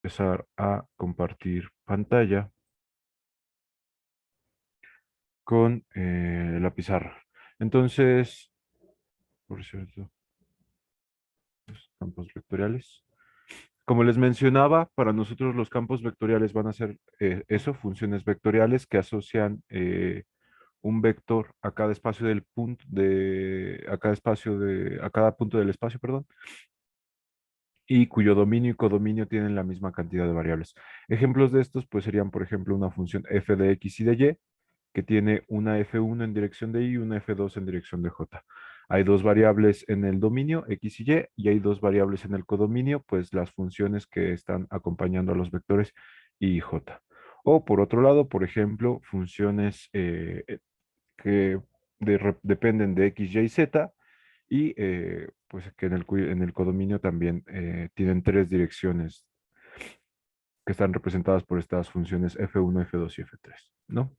empezar a compartir pantalla con la pizarra. Entonces, por cierto, los campos vectoriales. Como les mencionaba, para nosotros los campos vectoriales van a ser eso, funciones vectoriales que asocian un vector a cada espacio del punto a cada punto del espacio, perdón, y cuyo dominio y codominio tienen la misma cantidad de variables. Ejemplos de estos, pues serían, por ejemplo, una función f de x y de y, que tiene una f1 en dirección de y y una f2 en dirección de j. Hay dos variables en el dominio, x y hay dos variables en el codominio, pues las funciones que están acompañando a los vectores y y j. O por otro lado, por ejemplo, funciones que dependen de x, y, z, y pues que en el codominio también tienen tres direcciones que están representadas por estas funciones f1, f2 y f3, ¿no?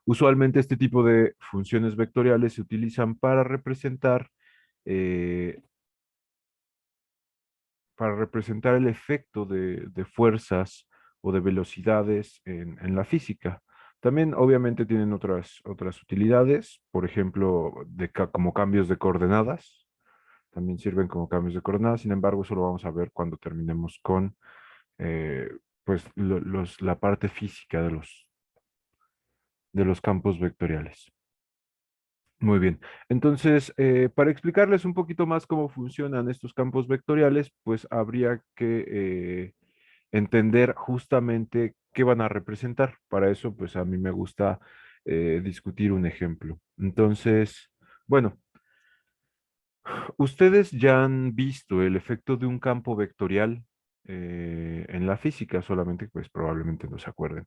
Usualmente este tipo de funciones vectoriales se utilizan eh, para representar el efecto de fuerzas o de velocidades en la física. También obviamente tienen otras utilidades, por ejemplo, como cambios de coordenadas. También sirven como cambios de coordenadas, sin embargo, eso lo vamos a ver cuando terminemos con eh, pues, la parte física de los campos vectoriales. Muy bien. Entonces, para explicarles un poquito más cómo funcionan estos campos vectoriales, pues habría que entender justamente qué van a representar. Para eso, pues a mí me gusta discutir un ejemplo. Entonces, bueno, ustedes ya han visto el efecto de un campo vectorial en la física, solamente pues probablemente no se acuerden.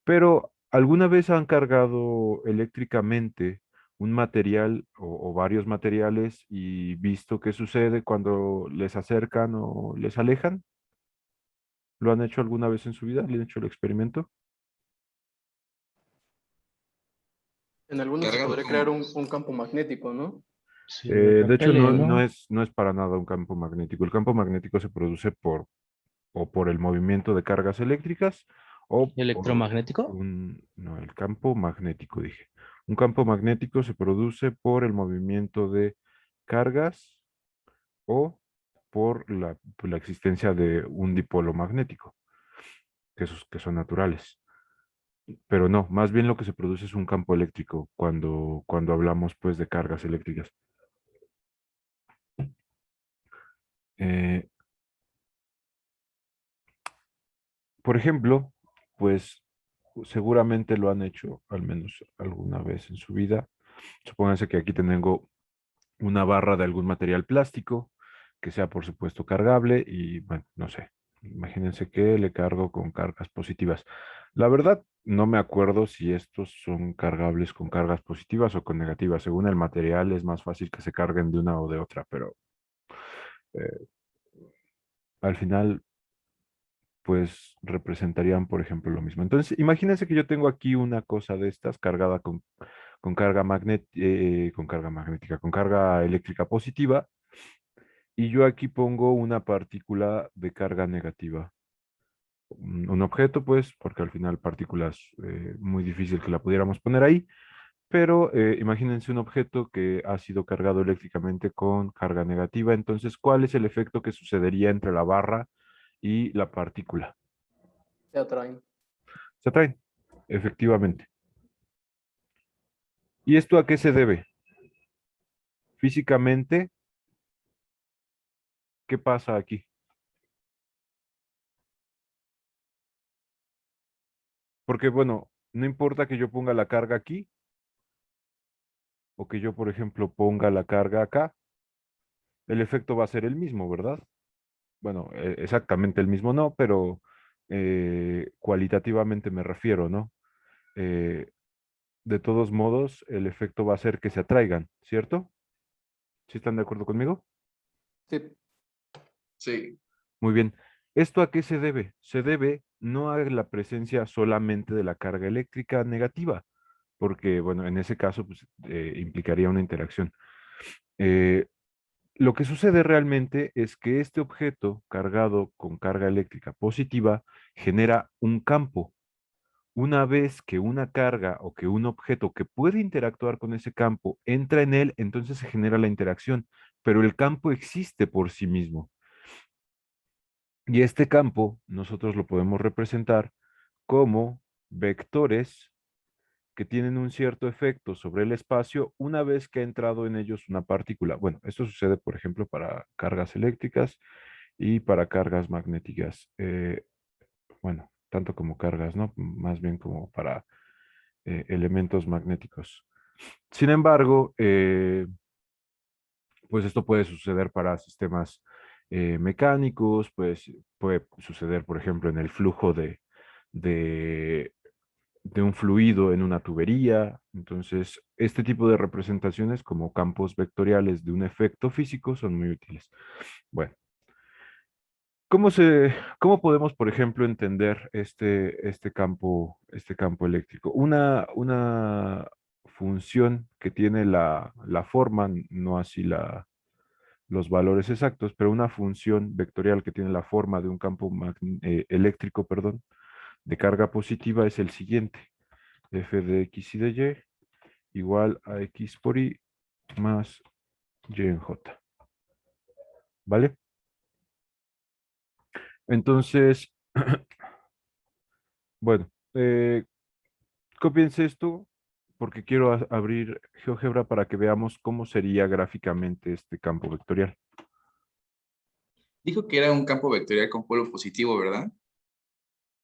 Pero, ¿alguna vez han cargado eléctricamente un material o varios materiales y visto qué sucede cuando les acercan o les alejan? ¿Lo han hecho alguna vez en su vida? ¿Le han hecho el experimento? En algunos se Cargan podría crear como, un campo magnético, ¿no? Sí, lo De hecho, no, repele, ¿no? no es para nada un campo magnético. El campo magnético se produce o por el movimiento de cargas eléctricas o por ¿Electromagnético? no, el campo magnético, dije. Un campo magnético se produce por el movimiento de cargas o por la existencia de un dipolo magnético, que son naturales. Pero no, más bien lo que se produce es un campo eléctrico cuando hablamos pues de cargas eléctricas. Eh, por ejemplo, pues seguramente lo han hecho al menos alguna vez en su vida. Supónganse que aquí tengo una barra de algún material plástico que sea por supuesto cargable y bueno, no sé, imagínense que le cargo con cargas positivas. La verdad, no me acuerdo si estos son cargables con cargas positivas o con negativas. Según el material es más fácil que se carguen de una o de otra, pero eh, al final pues representarían, por ejemplo, lo mismo. Entonces, imagínense que yo tengo aquí una cosa de estas cargada con carga magnética, con carga eléctrica positiva, y yo aquí pongo una partícula de carga negativa. Un objeto, pues, porque al final partículas muy difícil que la pudiéramos poner ahí, pero imagínense un objeto que ha sido cargado eléctricamente con carga negativa. Entonces, ¿cuál es el efecto que sucedería entre la barra y la partícula? Se atraen. Se atraen, efectivamente. ¿Y esto a qué se debe? Físicamente, ¿qué pasa aquí? Porque, bueno, no importa que yo ponga la carga aquí o que yo, por ejemplo, ponga la carga acá, el efecto va a ser el mismo, ¿verdad? Bueno, exactamente el mismo no, pero cualitativamente me refiero, ¿no? Eh, de todos modos, el efecto va a ser que se atraigan, ¿cierto? ¿Sí están de acuerdo conmigo? Sí, sí, Muy bien. ¿Esto a qué se debe? Se debe no a la presencia solamente de la carga eléctrica negativa, porque, bueno, en ese caso, pues, implicaría una interacción. Eh, Lo que sucede realmente es que este objeto cargado con carga eléctrica positiva genera un campo. Una vez que una carga o que un objeto que puede interactuar con ese campo entra en él, entonces se genera la interacción, pero el campo existe por sí mismo. Y este campo nosotros lo podemos representar como vectores que tienen un cierto efecto sobre el espacio una vez que ha entrado en ellos una partícula. Bueno, esto sucede, por ejemplo, para cargas eléctricas y para cargas magnéticas. Bueno, tanto como cargas, ¿no? Más bien como para elementos magnéticos. Sin embargo, pues esto puede suceder para sistemas mecánicos, pues puede suceder, por ejemplo, en el flujo de, de un fluido en una tubería. Entonces, este tipo de representaciones como campos vectoriales de un efecto físico son muy útiles. Bueno, ¿cómo podemos, por ejemplo, entender este campo eléctrico? Una función que tiene la forma, no así los valores exactos, pero una función vectorial que tiene la forma de un campo eléctrico, perdón, de carga positiva es el siguiente. F de X y de Y igual a X por Y más Y en J. ¿Vale? Entonces, bueno, cópiense esto porque quiero abrir GeoGebra para que veamos cómo sería gráficamente este campo vectorial. Dijo que era un campo vectorial con polo positivo, ¿verdad?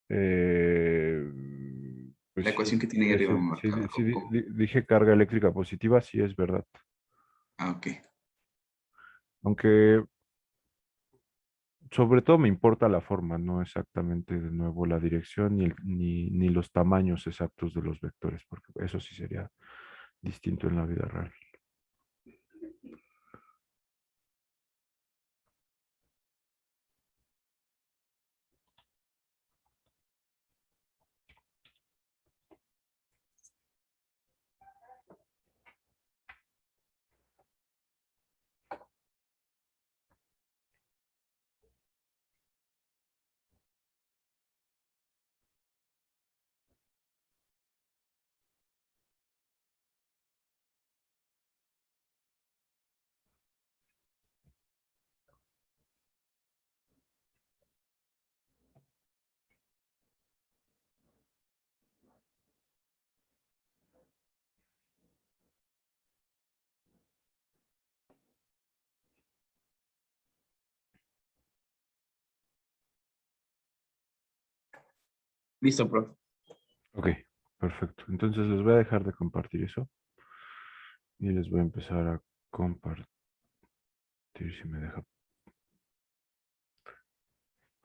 Eh, pues La sí, ecuación que tiene ahí sí, arriba sí, marcada. dije carga eléctrica positiva, sí es verdad. Ah, ok. Aunque sobre todo me importa la forma, no exactamente de nuevo la dirección ni los tamaños exactos de los vectores, porque eso sí sería distinto en la vida real. Listo, profe. Ok, perfecto. Entonces les voy a dejar de compartir eso y les voy a empezar a compartir si me deja.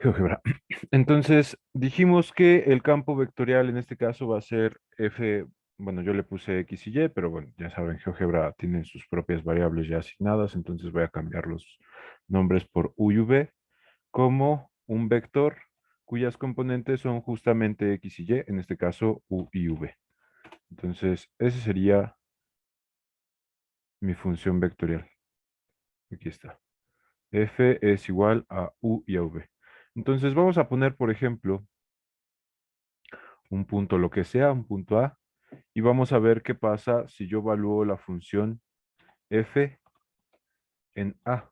GeoGebra. Entonces, dijimos que el campo vectorial en este caso va a ser F, bueno, yo le puse X y Y, pero bueno, ya saben, GeoGebra tiene sus propias variables ya asignadas, entonces voy a cambiar los nombres por U y V como un vector cuyas componentes son justamente X y Y, en este caso U y V. Entonces, ese sería mi función vectorial. Aquí está. F es igual a U y a V. Entonces, vamos a poner, por ejemplo, un punto lo que sea, un punto A, y vamos a ver qué pasa si yo evalúo la función f en A.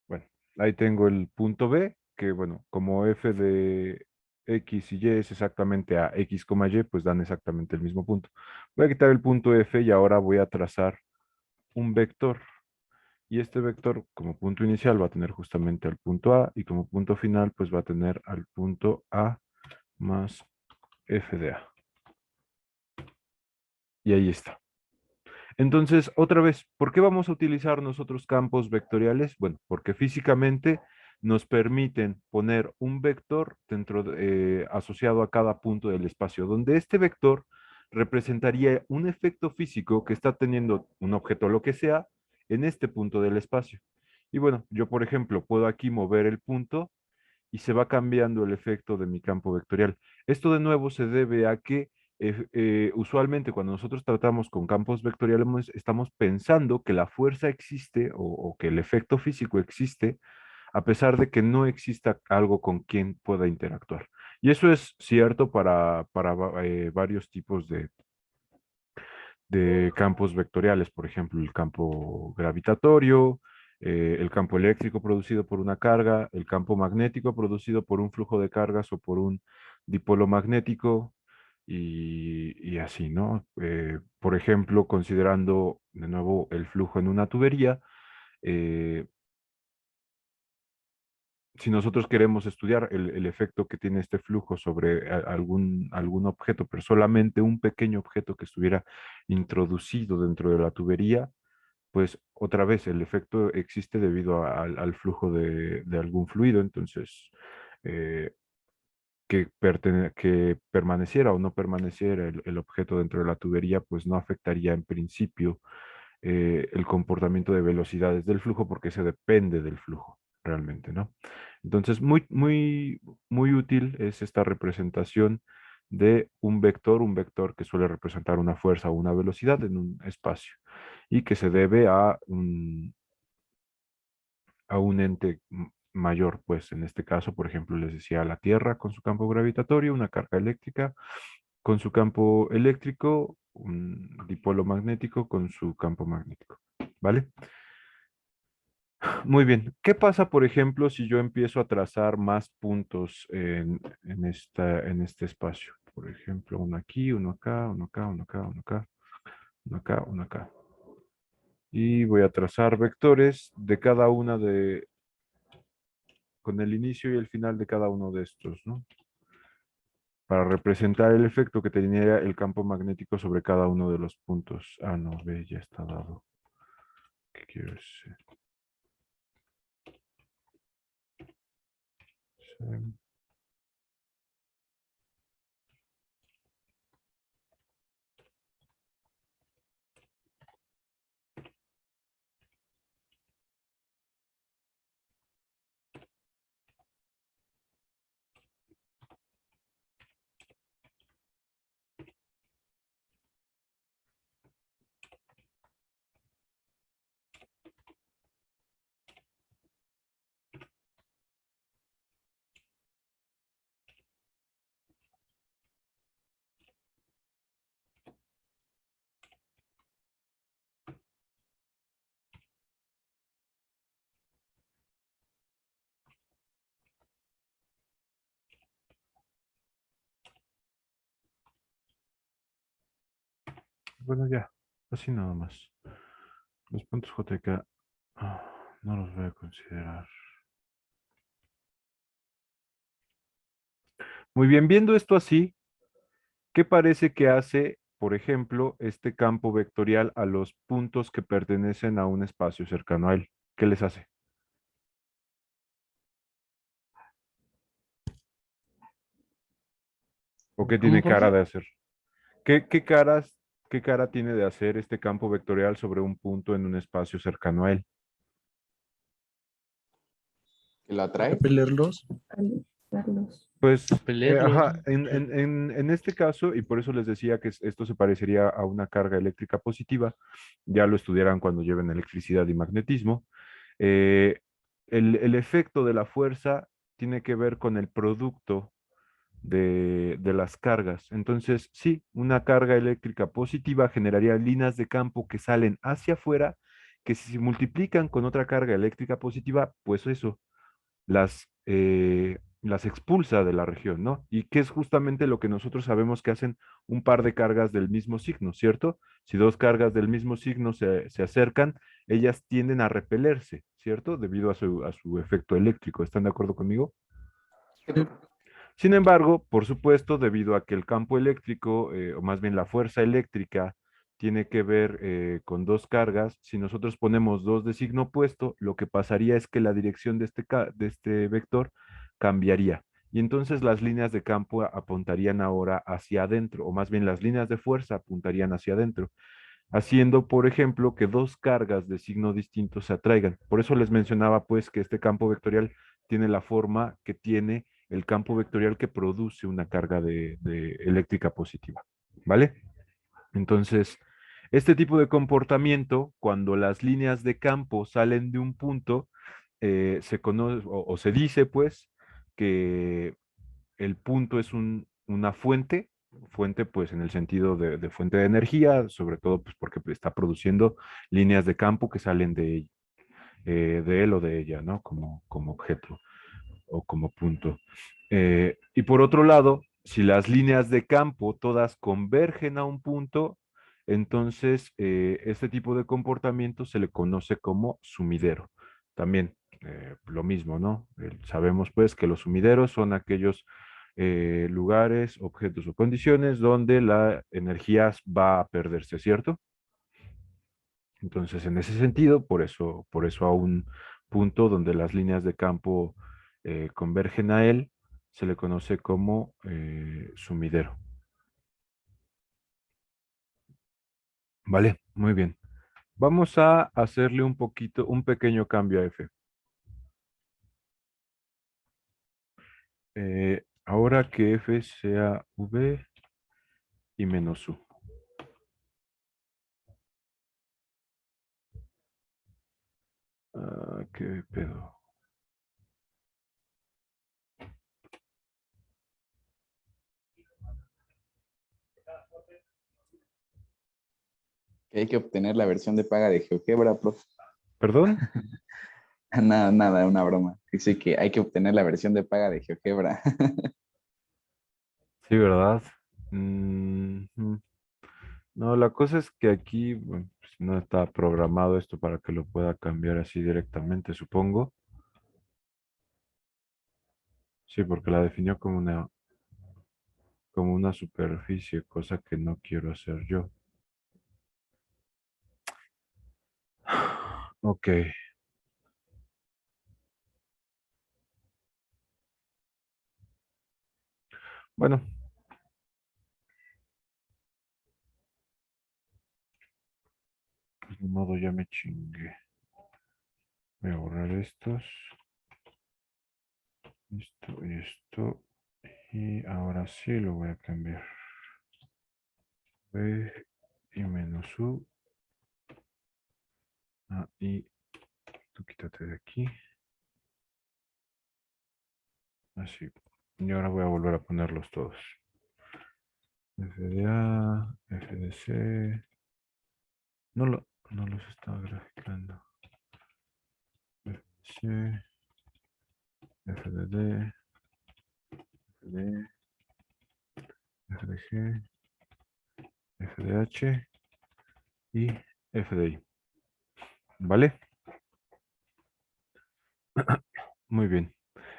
Bueno, ahí tengo el punto B, que bueno, como f de x y y es exactamente a x, y, pues dan exactamente el mismo punto. Voy a quitar el punto f y ahora voy a trazar un vector. Y este vector como punto inicial va a tener justamente al punto A y como punto final pues va a tener al punto A más f de A. Y ahí está. Entonces, otra vez, ¿por qué vamos a utilizar nosotros campos vectoriales? Bueno, porque físicamente nos permiten poner un vector asociado a cada punto del espacio, donde este vector representaría un efecto físico que está teniendo un objeto, lo que sea, en este punto del espacio. Y bueno, yo, por ejemplo, puedo aquí mover el punto y se va cambiando el efecto de mi campo vectorial. Esto de nuevo se debe a que usualmente cuando nosotros tratamos con campos vectoriales estamos pensando que la fuerza existe o que el efecto físico existe a pesar de que no exista algo con quien pueda interactuar. Y eso es cierto para varios tipos de campos vectoriales, por ejemplo, el campo gravitatorio, el campo eléctrico producido por una carga, el campo magnético producido por un flujo de cargas o por un dipolo magnético y así, ¿no? Por ejemplo, considerando de nuevo el flujo en una tubería, eh, si nosotros queremos estudiar el efecto que tiene este flujo sobre algún objeto, pero solamente un pequeño objeto que estuviera introducido dentro de la tubería, pues otra vez el efecto existe debido al flujo de algún fluido, entonces eh, que permaneciera o no permaneciera el objeto dentro de la tubería, pues no afectaría en principio el comportamiento de velocidades del flujo porque se depende del flujo realmente, ¿no? Entonces, muy útil es esta representación de un vector que suele representar una fuerza o una velocidad en un espacio y que se debe a un ente mayor, pues en este caso, por ejemplo, les decía la Tierra con su campo gravitatorio, una carga eléctrica, con su campo eléctrico, un dipolo magnético con su campo magnético, ¿vale? Muy bien. ¿Qué pasa, por ejemplo, si yo empiezo a trazar más puntos en este espacio? Por ejemplo, uno aquí, uno acá, uno acá, uno acá, uno acá, uno acá, uno acá. Y voy a trazar vectores de cada una con el inicio y el final de cada uno de estos, ¿no? Para representar el efecto que tendría el campo magnético sobre cada uno de los puntos. Ah, no, ve, ya está dado. ¿Qué quiero decir? Sí. Bueno, ya, así nada más. Los puntos JK no los voy a considerar. Muy bien, viendo esto así, ¿qué parece que hace, por ejemplo, este campo vectorial a los puntos que pertenecen a un espacio cercano a él? ¿Qué les hace? ¿O qué ¿Cómo, tiene cara profe? de hacer? ¿Qué cara tiene de hacer este campo vectorial sobre un punto en un espacio cercano a él? ¿Que la trae? Repelerlos. Carlos. Pues, Repelerlos. ajá, en este caso, y por eso les decía que esto se parecería a una carga eléctrica positiva, ya lo estudiarán cuando lleven electricidad y magnetismo, eh, el efecto de la fuerza tiene que ver con el producto de las cargas. Entonces, sí, una carga eléctrica positiva generaría líneas de campo que salen hacia afuera, que si se multiplican con otra carga eléctrica positiva, pues eso las expulsa de la región, ¿no? Y que es justamente lo que nosotros sabemos que hacen un par de cargas del mismo signo, ¿cierto? Si dos cargas del mismo signo se acercan, ellas tienden a repelerse, ¿cierto? Debido a su efecto eléctrico. ¿Están de acuerdo conmigo? Sí, profe. Sin embargo, por supuesto, debido a que el campo eléctrico, o más bien la fuerza eléctrica, tiene que ver con dos cargas, si nosotros ponemos dos de signo opuesto, lo que pasaría es que la dirección de este vector cambiaría. Y entonces las líneas de campo apuntarían ahora hacia adentro, o más bien las líneas de fuerza apuntarían hacia adentro, haciendo, por ejemplo, que dos cargas de signo distinto se atraigan. Por eso les mencionaba, pues, que este campo vectorial tiene la forma que tiene el campo vectorial que produce una carga de eléctrica positiva. ¿vale? Entonces, este tipo de comportamiento, cuando las líneas de campo salen de un punto, se conoce o se dice pues que el punto es una fuente pues en el sentido de fuente de energía, sobre todo pues porque está produciendo líneas de campo que salen de él o de ella, ¿no? Como objeto o como punto. Y por otro lado, si las líneas de campo todas convergen a un punto, entonces este tipo de comportamiento se le conoce como sumidero. También lo mismo, ¿no? Sabemos pues que los sumideros son aquellos lugares, objetos o condiciones donde la energía va a perderse, ¿cierto? Entonces, en ese sentido, por eso a un punto donde las líneas de campo convergen a él, se le conoce como sumidero. Vale, muy bien. Vamos a hacerle un pequeño cambio a F. Ahora que F sea V y menos U. Ah, qué pedo. Que hay que obtener la versión de paga de GeoGebra, profe. ¿Perdón? Nada, nada, una broma. Dice que hay que obtener la versión de paga de GeoGebra. Sí, ¿verdad? No, la cosa es que aquí bueno, pues, no está programado esto para que lo pueda cambiar así directamente, supongo. Sí, porque la definió como una superficie, cosa que no quiero hacer yo. Ok, bueno, pues, ni modo, ya me chingué. Voy a borrar estos, esto y esto. Y ahora sí lo voy a cambiar. V y menos U. Ah, y tú quítate de aquí. Así. Y ahora voy a volver a ponerlos todos. FDA, FDC. No los estaba graficando. FDC, FDD, FD, FDG, FDH y FDI. ¿Vale? Muy bien.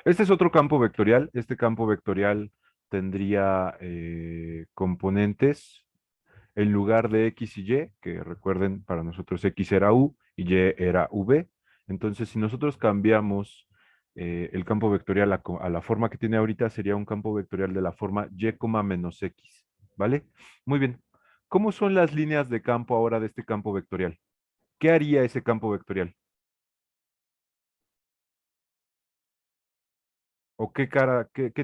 Este es otro campo vectorial. Este campo vectorial tendría componentes en lugar de X y Y, que recuerden, para nosotros X era U y Y era V. Entonces, si nosotros cambiamos el campo vectorial a la forma que tiene ahorita, sería un campo vectorial de la forma Y, menos X. ¿Vale? Muy bien. ¿Cómo son las líneas de campo ahora de este campo vectorial? ¿Qué haría ese campo vectorial? ¿O qué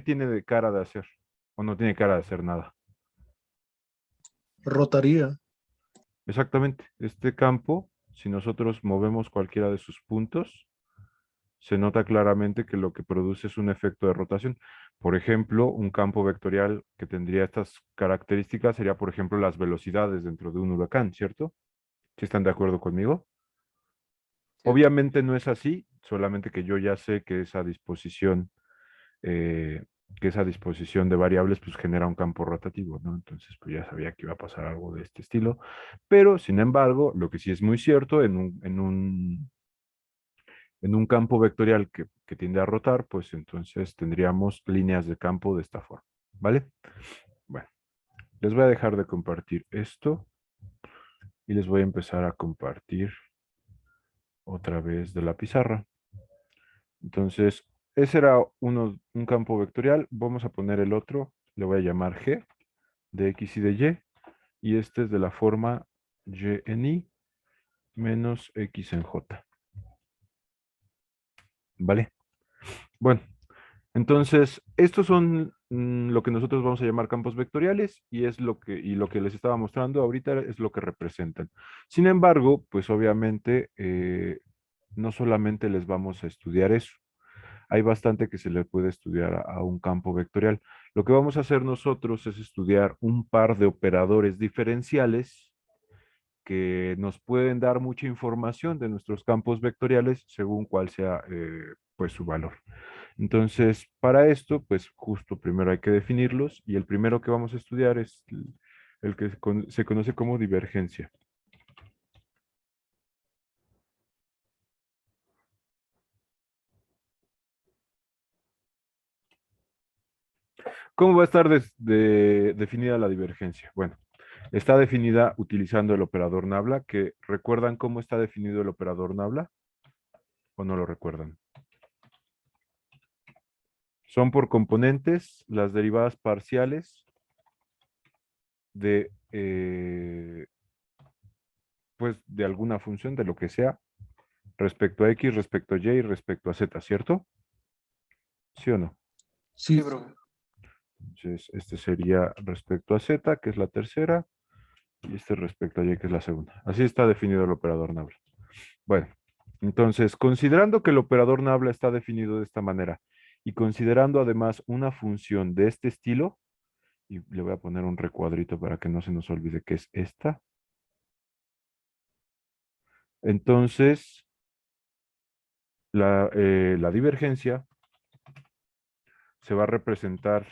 tiene de cara de hacer? ¿O no tiene cara de hacer nada? Rotaría. Exactamente. Este campo, si nosotros movemos cualquiera de sus puntos, se nota claramente que lo que produce es un efecto de rotación. Por ejemplo, un campo vectorial que tendría estas características sería, por ejemplo, las velocidades dentro de un huracán, ¿cierto? ¿Sí están de acuerdo conmigo? Sí. Obviamente no es así, solamente que yo ya sé eh, que esa disposición de variables pues genera un campo rotativo, ¿no? Entonces pues ya sabía que iba a pasar algo de este estilo, pero sin embargo, lo que sí es muy cierto en un campo vectorial que tiende a rotar, pues entonces tendríamos líneas de campo de esta forma, ¿vale? Bueno, les voy a dejar de compartir esto y les voy a empezar a compartir otra vez de la pizarra. Entonces, ese era un campo vectorial. Vamos a poner el otro, le voy a llamar G, de X y de y este es de la forma Y en Y menos X en J. ¿Vale? Bueno, Entonces, estos son lo que nosotros vamos a llamar campos vectoriales y es lo que les estaba mostrando ahorita es lo que representan. Sin embargo, pues obviamente no solamente les vamos a estudiar eso. Hay bastante que se le puede estudiar a un campo vectorial. Lo que vamos a hacer nosotros es estudiar un par de operadores diferenciales que nos pueden dar mucha información de nuestros campos vectoriales según cuál sea pues su valor. Entonces, para esto, pues justo primero hay que definirlos y el primero que vamos a estudiar es el que se conoce como divergencia. ¿Cómo va a estar definida la divergencia? Bueno, está definida utilizando el operador Nabla, que ¿recuerdan cómo está definido el operador Nabla? ¿O no lo recuerdan? Son por componentes las derivadas parciales de, pues, de alguna función, de lo que sea, respecto a X, respecto a Y y respecto a Z, ¿cierto? ¿Sí o no? Sí, Sí. profe. Entonces, este sería respecto a Z, que es la tercera, y este respecto a Y, que es la segunda. Así está definido el operador Nabla. Bueno, entonces, considerando que el operador Nabla está definido de esta manera, y considerando además una función de este estilo, y le voy a poner un recuadrito para que no se nos olvide que es esta. Entonces, la divergencia se va a representar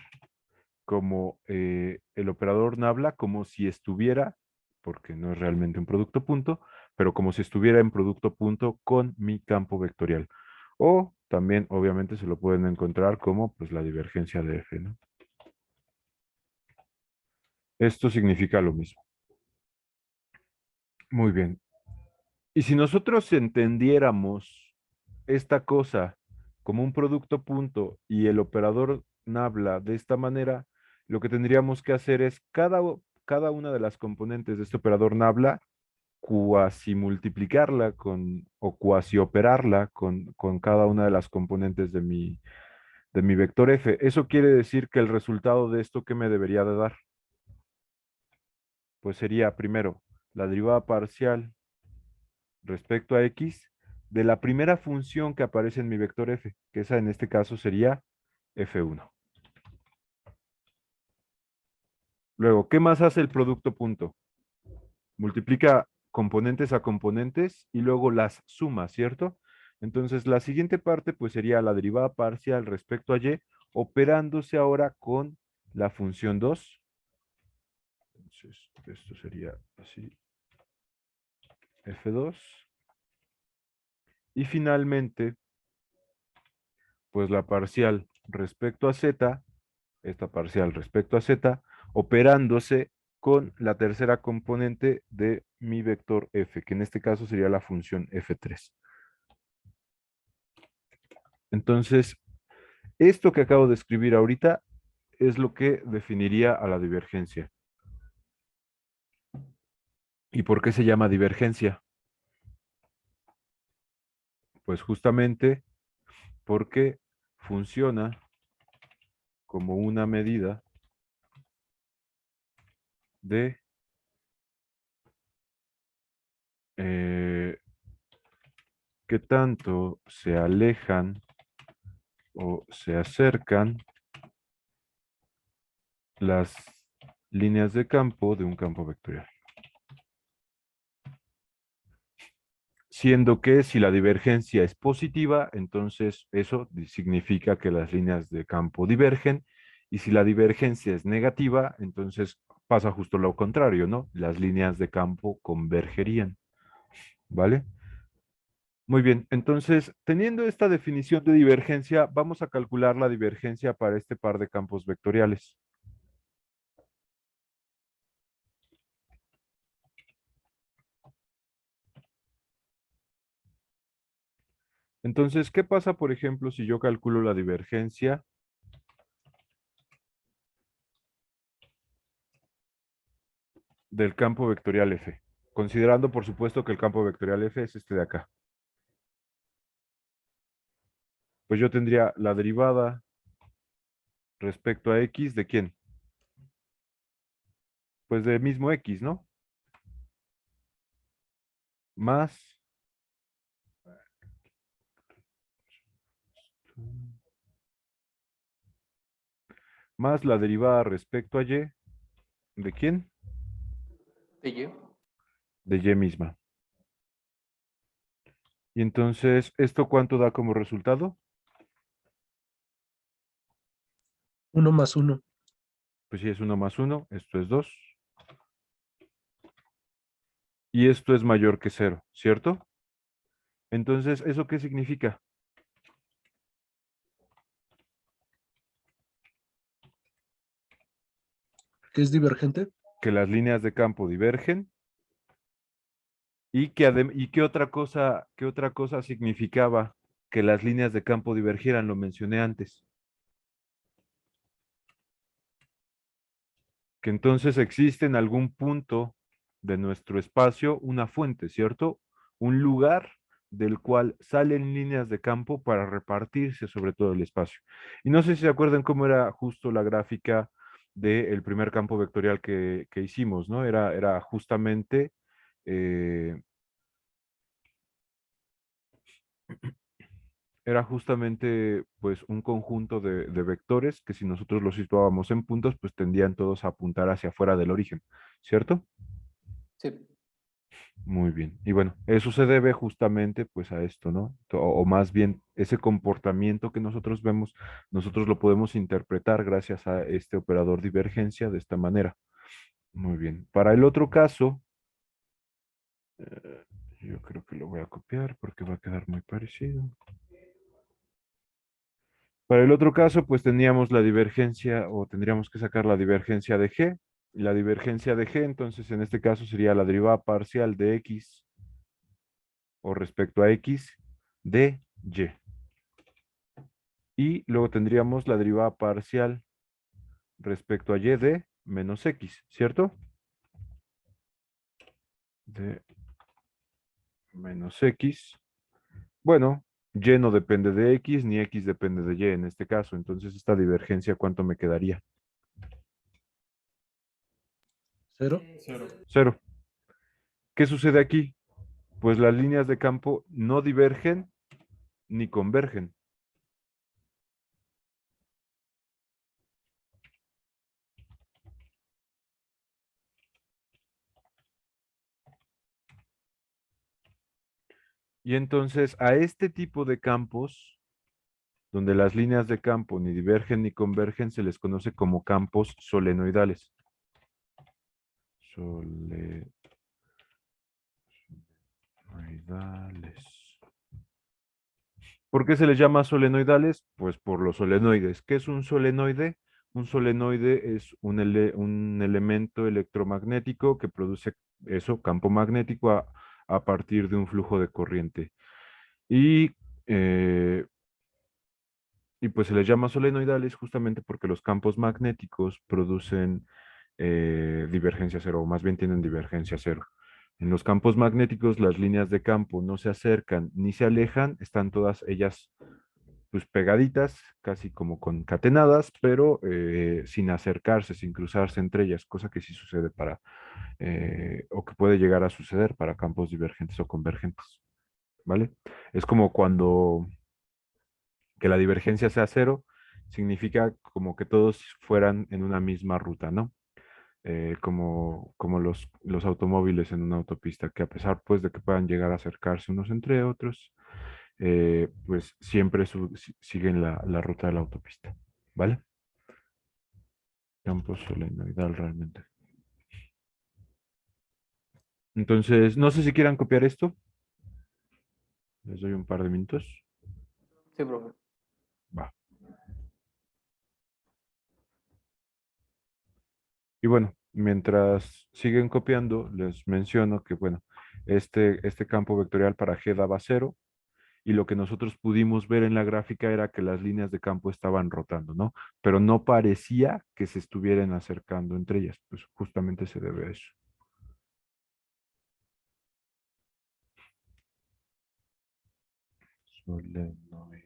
como el operador Nabla, como si estuviera, porque no es realmente un producto punto, pero como si estuviera en producto punto con mi campo vectorial. O también, obviamente, se lo pueden encontrar como pues, la divergencia de F, ¿no? Esto significa lo mismo. Muy bien. Y si nosotros entendiéramos esta cosa como un producto punto y el operador Nabla de esta manera, lo que tendríamos que hacer es cada una de las componentes de este operador Nabla cuasi multiplicarla o cuasi operarla con cada una de las componentes de mi vector F. Eso quiere decir que el resultado de esto, ¿qué me debería de dar? Pues sería primero la derivada parcial respecto a X de la primera función que aparece en mi vector F, que esa en este caso sería F1. Luego, ¿qué más hace el producto punto? Multiplica componentes a componentes y luego las suma, ¿cierto? Entonces, la siguiente parte pues sería la derivada parcial respecto a Y, operándose ahora con la función 2. Entonces, esto sería así, F2. Y finalmente, pues la parcial respecto a Z, esta parcial respecto a Z, operándose con la tercera componente de mi vector F, que en este caso sería la función F3. Entonces, esto que acabo de escribir ahorita es lo que definiría a la divergencia. ¿Y por qué se llama divergencia? Pues justamente porque funciona como una medida de qué tanto se alejan o se acercan las líneas de campo de un campo vectorial. Siendo que si la divergencia es positiva, entonces eso significa que las líneas de campo divergen, y si la divergencia es negativa, entonces pasa justo lo contrario, ¿no? Las líneas de campo convergerían, ¿vale? Muy bien, entonces, teniendo esta definición de divergencia, vamos a calcular la divergencia para este par de campos vectoriales. Entonces, ¿qué pasa, por ejemplo, si yo calculo la divergencia del campo vectorial F? Considerando, por supuesto, que el campo vectorial F es este de acá. Pues yo tendría la derivada respecto a X, ¿de quién? Pues del mismo X, ¿no? Más la derivada respecto a Y, ¿de quién? De Y. De Y misma. Y entonces, ¿esto cuánto da como resultado? 1 más 1. Pues sí, es 1 más 1, esto es 2. Y esto es mayor que 0, ¿cierto? Entonces, ¿eso qué significa? ¿Que es divergente? Que las líneas de campo divergen y y qué otra cosa significaba que las líneas de campo divergieran, lo mencioné antes. Que entonces existe en algún punto de nuestro espacio una fuente, ¿cierto? Un lugar del cual salen líneas de campo para repartirse sobre todo el espacio. Y no sé si se acuerdan cómo era justo la gráfica del primer campo vectorial que hicimos, ¿no? Era justamente eh, era justamente pues un conjunto de vectores que si nosotros los situábamos en puntos, pues tendían todos a apuntar hacia afuera del origen, ¿cierto? Sí. Muy bien. Y bueno, eso se debe justamente pues a esto, ¿no? O más bien ese comportamiento que nosotros vemos, nosotros lo podemos interpretar gracias a este operador divergencia de esta manera. Muy bien. Para el otro caso, eh, yo creo que lo voy a copiar porque va a quedar muy parecido. Para el otro caso, pues teníamos la divergencia o tendríamos que sacar la divergencia de G. Y la divergencia de G, entonces en este caso sería la derivada parcial de X o respecto a X de Y. Y luego tendríamos la derivada parcial respecto a Y de menos X, ¿cierto? De menos X. Bueno, Y no depende de X, ni X depende de Y en este caso. Entonces, esta divergencia, ¿cuánto me quedaría? 0. Cero. ¿Qué sucede aquí? Pues las líneas de campo no divergen ni convergen. Y entonces a este tipo de campos, donde las líneas de campo ni divergen ni convergen, se les conoce como campos solenoidales. Solenoidales. ¿Por qué se les llama solenoidales? Pues por los solenoides. ¿Qué es un solenoide? Un solenoide es un elemento electromagnético que produce eso, campo magnético, a partir de un flujo de corriente. Y, eh, y pues se les llama solenoidales justamente porque los campos magnéticos producen divergencia cero, o más bien tienen divergencia cero. En los campos magnéticos, las líneas de campo no se acercan ni se alejan, están todas ellas pues pegaditas, casi como concatenadas, pero sin acercarse, sin cruzarse entre ellas, cosa que sí sucede o que puede llegar a suceder para campos divergentes o convergentes, ¿vale? Es como cuando que la divergencia sea cero, significa como que todos fueran en una misma ruta, ¿no? Como los automóviles en una autopista, que a pesar pues de que puedan llegar a acercarse unos entre otros, pues siempre siguen la ruta de la autopista, ¿vale? Campo solenoidal realmente. Entonces, no sé si quieran copiar esto. Les doy un par de minutos. Sí, profe. Va. Y bueno, mientras siguen copiando, les menciono que, bueno, este campo vectorial para G daba cero, y lo que nosotros pudimos ver en la gráfica era que las líneas de campo estaban rotando, ¿no? Pero no parecía que se estuvieran acercando entre ellas, pues justamente se debe a eso. Solenoidal.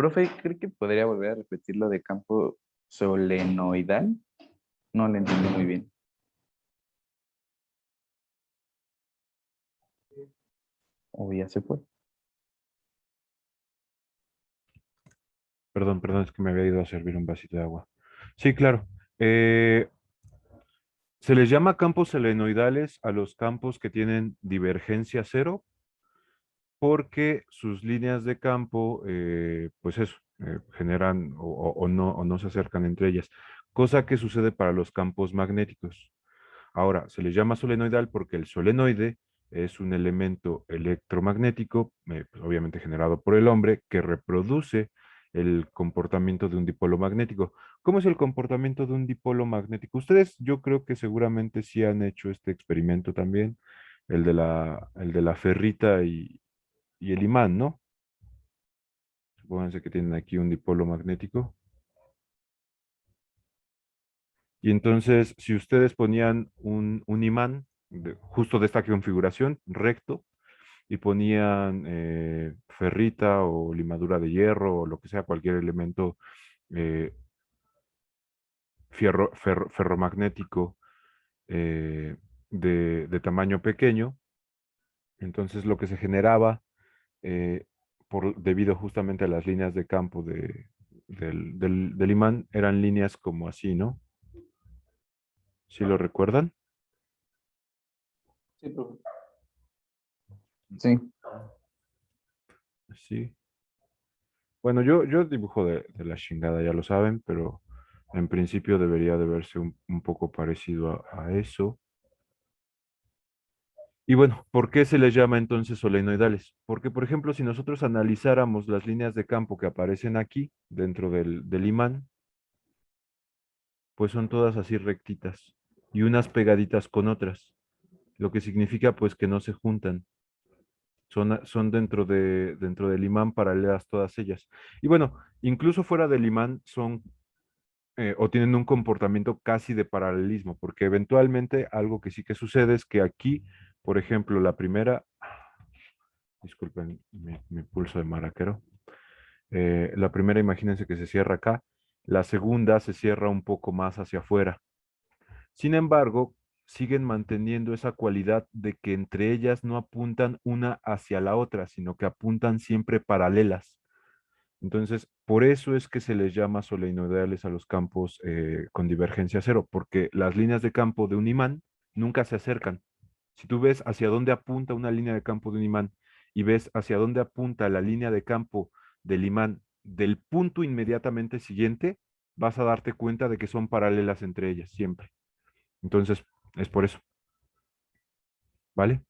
Profe, ¿cree que podría volver a repetir lo de campo solenoidal? No lo entendí muy bien. O ya se fue. Perdón, es que me había ido a servir un vasito de agua. Sí, claro. Se les llama campos solenoidales a los campos que tienen divergencia cero porque sus líneas de campo, pues eso, generan o no se acercan entre ellas, cosa que sucede para los campos magnéticos. Ahora, se les llama solenoidal porque el solenoide es un elemento electromagnético, pues, obviamente generado por el hombre, que reproduce el comportamiento de un dipolo magnético. ¿Cómo es el comportamiento de un dipolo magnético? Ustedes, yo creo que seguramente sí han hecho este experimento también, el de la ferrita y el imán, ¿no? Supónganse que tienen aquí un dipolo magnético. Y entonces, si ustedes ponían un imán justo de esta configuración, recto, y ponían ferrita o limadura de hierro o lo que sea, cualquier elemento eh, ferromagnético de tamaño pequeño, entonces lo que se generaba debido justamente a las líneas de campo del imán eran líneas como así, ¿no? ¿Sí lo recuerdan? Sí, profe. Sí. Sí. Bueno, yo dibujo de la chingada, ya lo saben, pero en principio debería de verse un poco parecido a eso. Y bueno, ¿por qué se les llama entonces solenoidales? Porque, por ejemplo, si nosotros analizáramos las líneas de campo que aparecen aquí, dentro del imán, pues son todas así rectitas y unas pegaditas con otras, lo que significa pues que no se juntan. Son dentro del imán paralelas todas ellas. Y bueno, incluso fuera del imán son o tienen un comportamiento casi de paralelismo, porque eventualmente algo que sí que sucede es que aquí, por ejemplo, la primera, disculpen mi pulso de maraquero, la primera imagínense que se cierra acá, la segunda se cierra un poco más hacia afuera. Sin embargo, siguen manteniendo esa cualidad de que entre ellas no apuntan una hacia la otra, sino que apuntan siempre paralelas. Entonces, por eso es que se les llama solenoidales a los campos con divergencia cero, porque las líneas de campo de un imán nunca se acercan. Si tú ves hacia dónde apunta una línea de campo de un imán y ves hacia dónde apunta la línea de campo del imán del punto inmediatamente siguiente, vas a darte cuenta de que son paralelas entre ellas siempre. Entonces, es por eso. ¿Vale?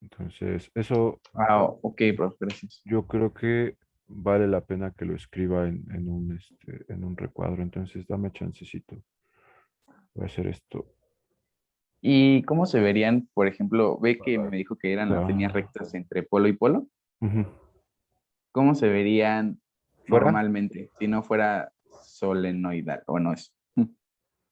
Entonces, eso Ah, ok, profe, gracias. yo creo que vale la pena que lo escriba en un recuadro. Entonces, dame chancecito. Voy a hacer esto. ¿Y cómo se verían, por ejemplo, ve que me dijo que eran las líneas Ah, rectas entre polo y polo? ujú. ¿Cómo se verían ¿Fuera? normalmente si no fuera solenoidal? O no es. O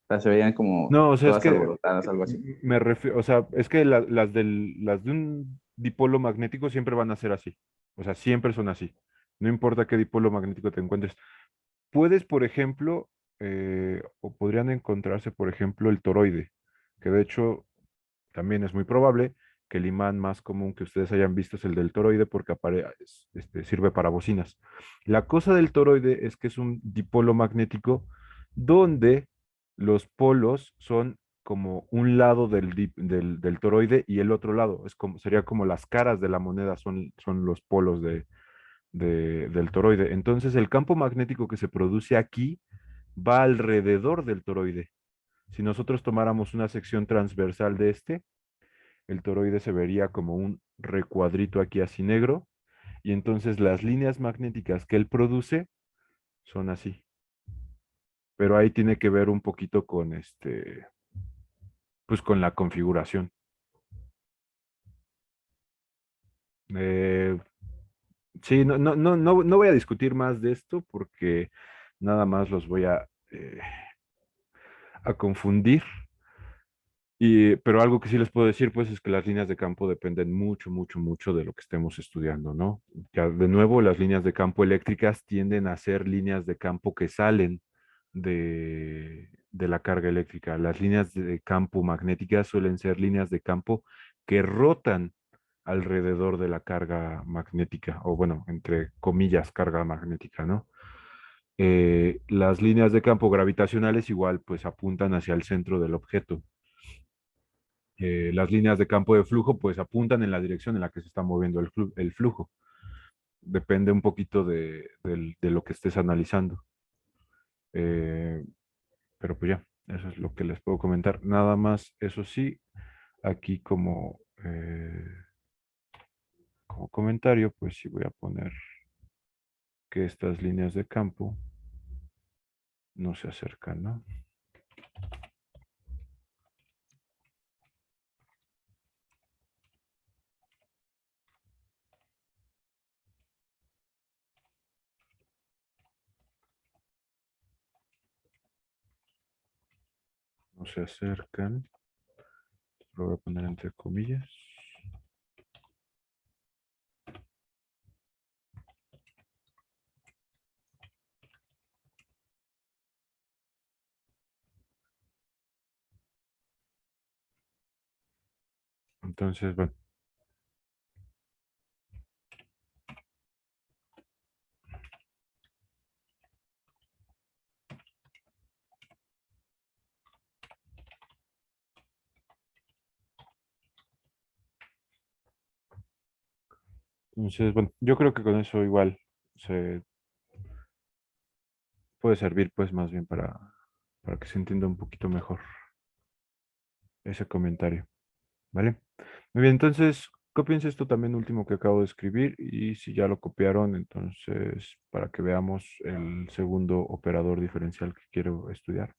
sea, se verían como No, o sea, es todas que alborotadas, algo así. me refiero, o sea, es que las de un dipolo magnético siempre van a ser así. O sea, siempre son así. No importa qué dipolo magnético te encuentres. Puedes, por ejemplo, o podrían encontrarse, por ejemplo, el toroide, que de hecho también es muy probable que el imán más común que ustedes hayan visto es el del toroide porque sirve para bocinas. La cosa del toroide es que es un dipolo magnético donde los polos son como un lado del toroide y el otro lado. Sería como las caras de la moneda son los polos del toroide. Entonces el campo magnético que se produce aquí va alrededor del toroide. Si nosotros tomáramos una sección transversal de el toroide se vería como un recuadrito aquí así negro, y entonces las líneas magnéticas que él produce son así. Pero ahí tiene que ver un poquito con pues con la configuración. Eh, sí, no voy a discutir más de esto porque nada más los voy a confundir. Pero algo que sí les puedo decir, pues, es que las líneas de campo dependen mucho, mucho, mucho de lo que estemos estudiando, ¿no? Ya de nuevo, las líneas de campo eléctricas tienden a ser líneas de campo que salen de la carga eléctrica. Las líneas de campo magnéticas suelen ser líneas de campo que rotan alrededor de la carga magnética, o bueno, entre comillas, carga magnética, ¿no? Las líneas de campo gravitacionales igual, pues, apuntan hacia el centro del objeto. Las líneas de campo de flujo pues apuntan en la dirección en la que se está moviendo el flujo. Depende un poquito de lo que estés analizando. Eh, pero pues ya, eso es lo que les puedo comentar. Nada más, eso sí, aquí como comentario, pues sí voy a poner que estas líneas de campo no se acercan, ¿no? No se acercan. Lo voy a poner entre comillas. Entonces, bueno. Entonces, bueno, yo creo que con eso igual se puede servir pues más bien para que se entienda un poquito mejor ese comentario, ¿vale? Muy bien, entonces cópiense esto también último que acabo de escribir y si ya lo copiaron, entonces para que veamos el segundo operador diferencial que quiero estudiar.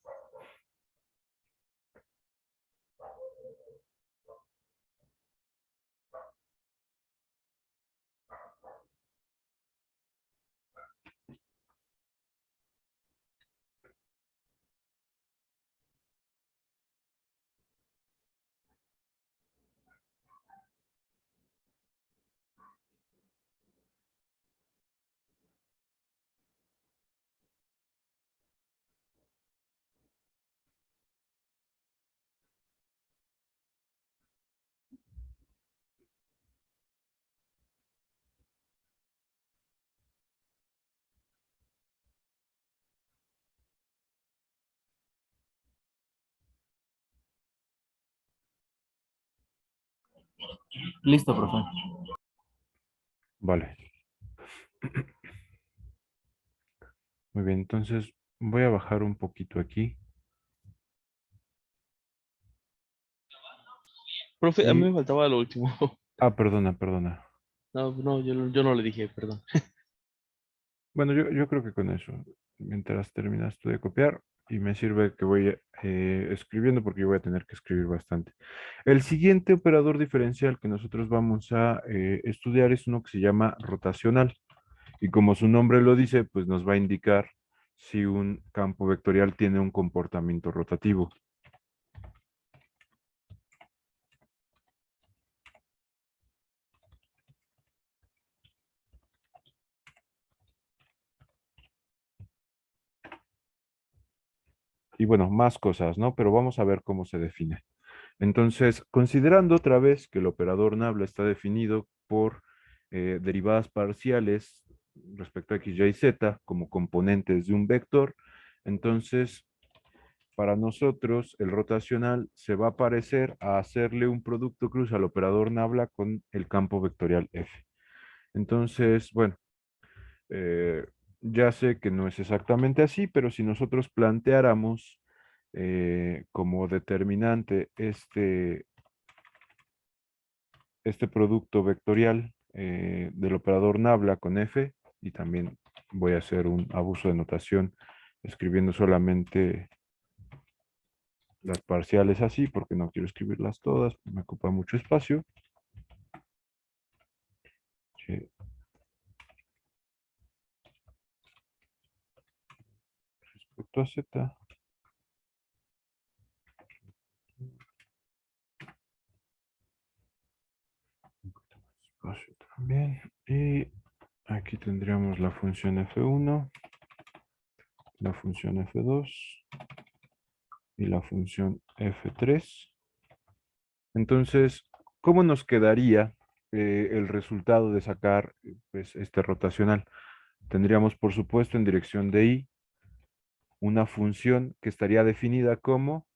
Listo, profe. Vale. Muy bien, entonces voy a bajar un poquito aquí. Profe, a mí Y, me faltaba lo último. perdona, perdona. No, no, yo no le dije, perdón. Bueno, yo creo que con eso, mientras terminas tú de copiar, y me sirve que voy escribiendo porque yo voy a tener que escribir bastante. El siguiente operador diferencial que nosotros vamos a estudiar es uno que se llama rotacional. Y como su nombre lo dice, pues nos va a indicar si un campo vectorial tiene un comportamiento rotativo. Y bueno, más cosas, ¿no? Pero vamos a ver cómo se define. Entonces, considerando otra vez que el operador nabla está definido por derivadas parciales respecto a x, y, z como componentes de un vector, entonces para nosotros el rotacional se va a parecer a hacerle un producto cruz al operador nabla con el campo vectorial f. Entonces, bueno, eh, ya sé que no es exactamente así, pero si nosotros planteáramos como determinante este producto vectorial del operador nabla con f, y también voy a hacer un abuso de notación escribiendo solamente las parciales así, porque no quiero escribirlas todas, me ocupa mucho espacio. Sí, respecto a z, Bien, y aquí tendríamos la función F1, la función F2 y la función F3. Entonces, ¿cómo nos quedaría el resultado de sacar pues, este rotacional? Tendríamos, por supuesto, en dirección de I, una función que estaría definida como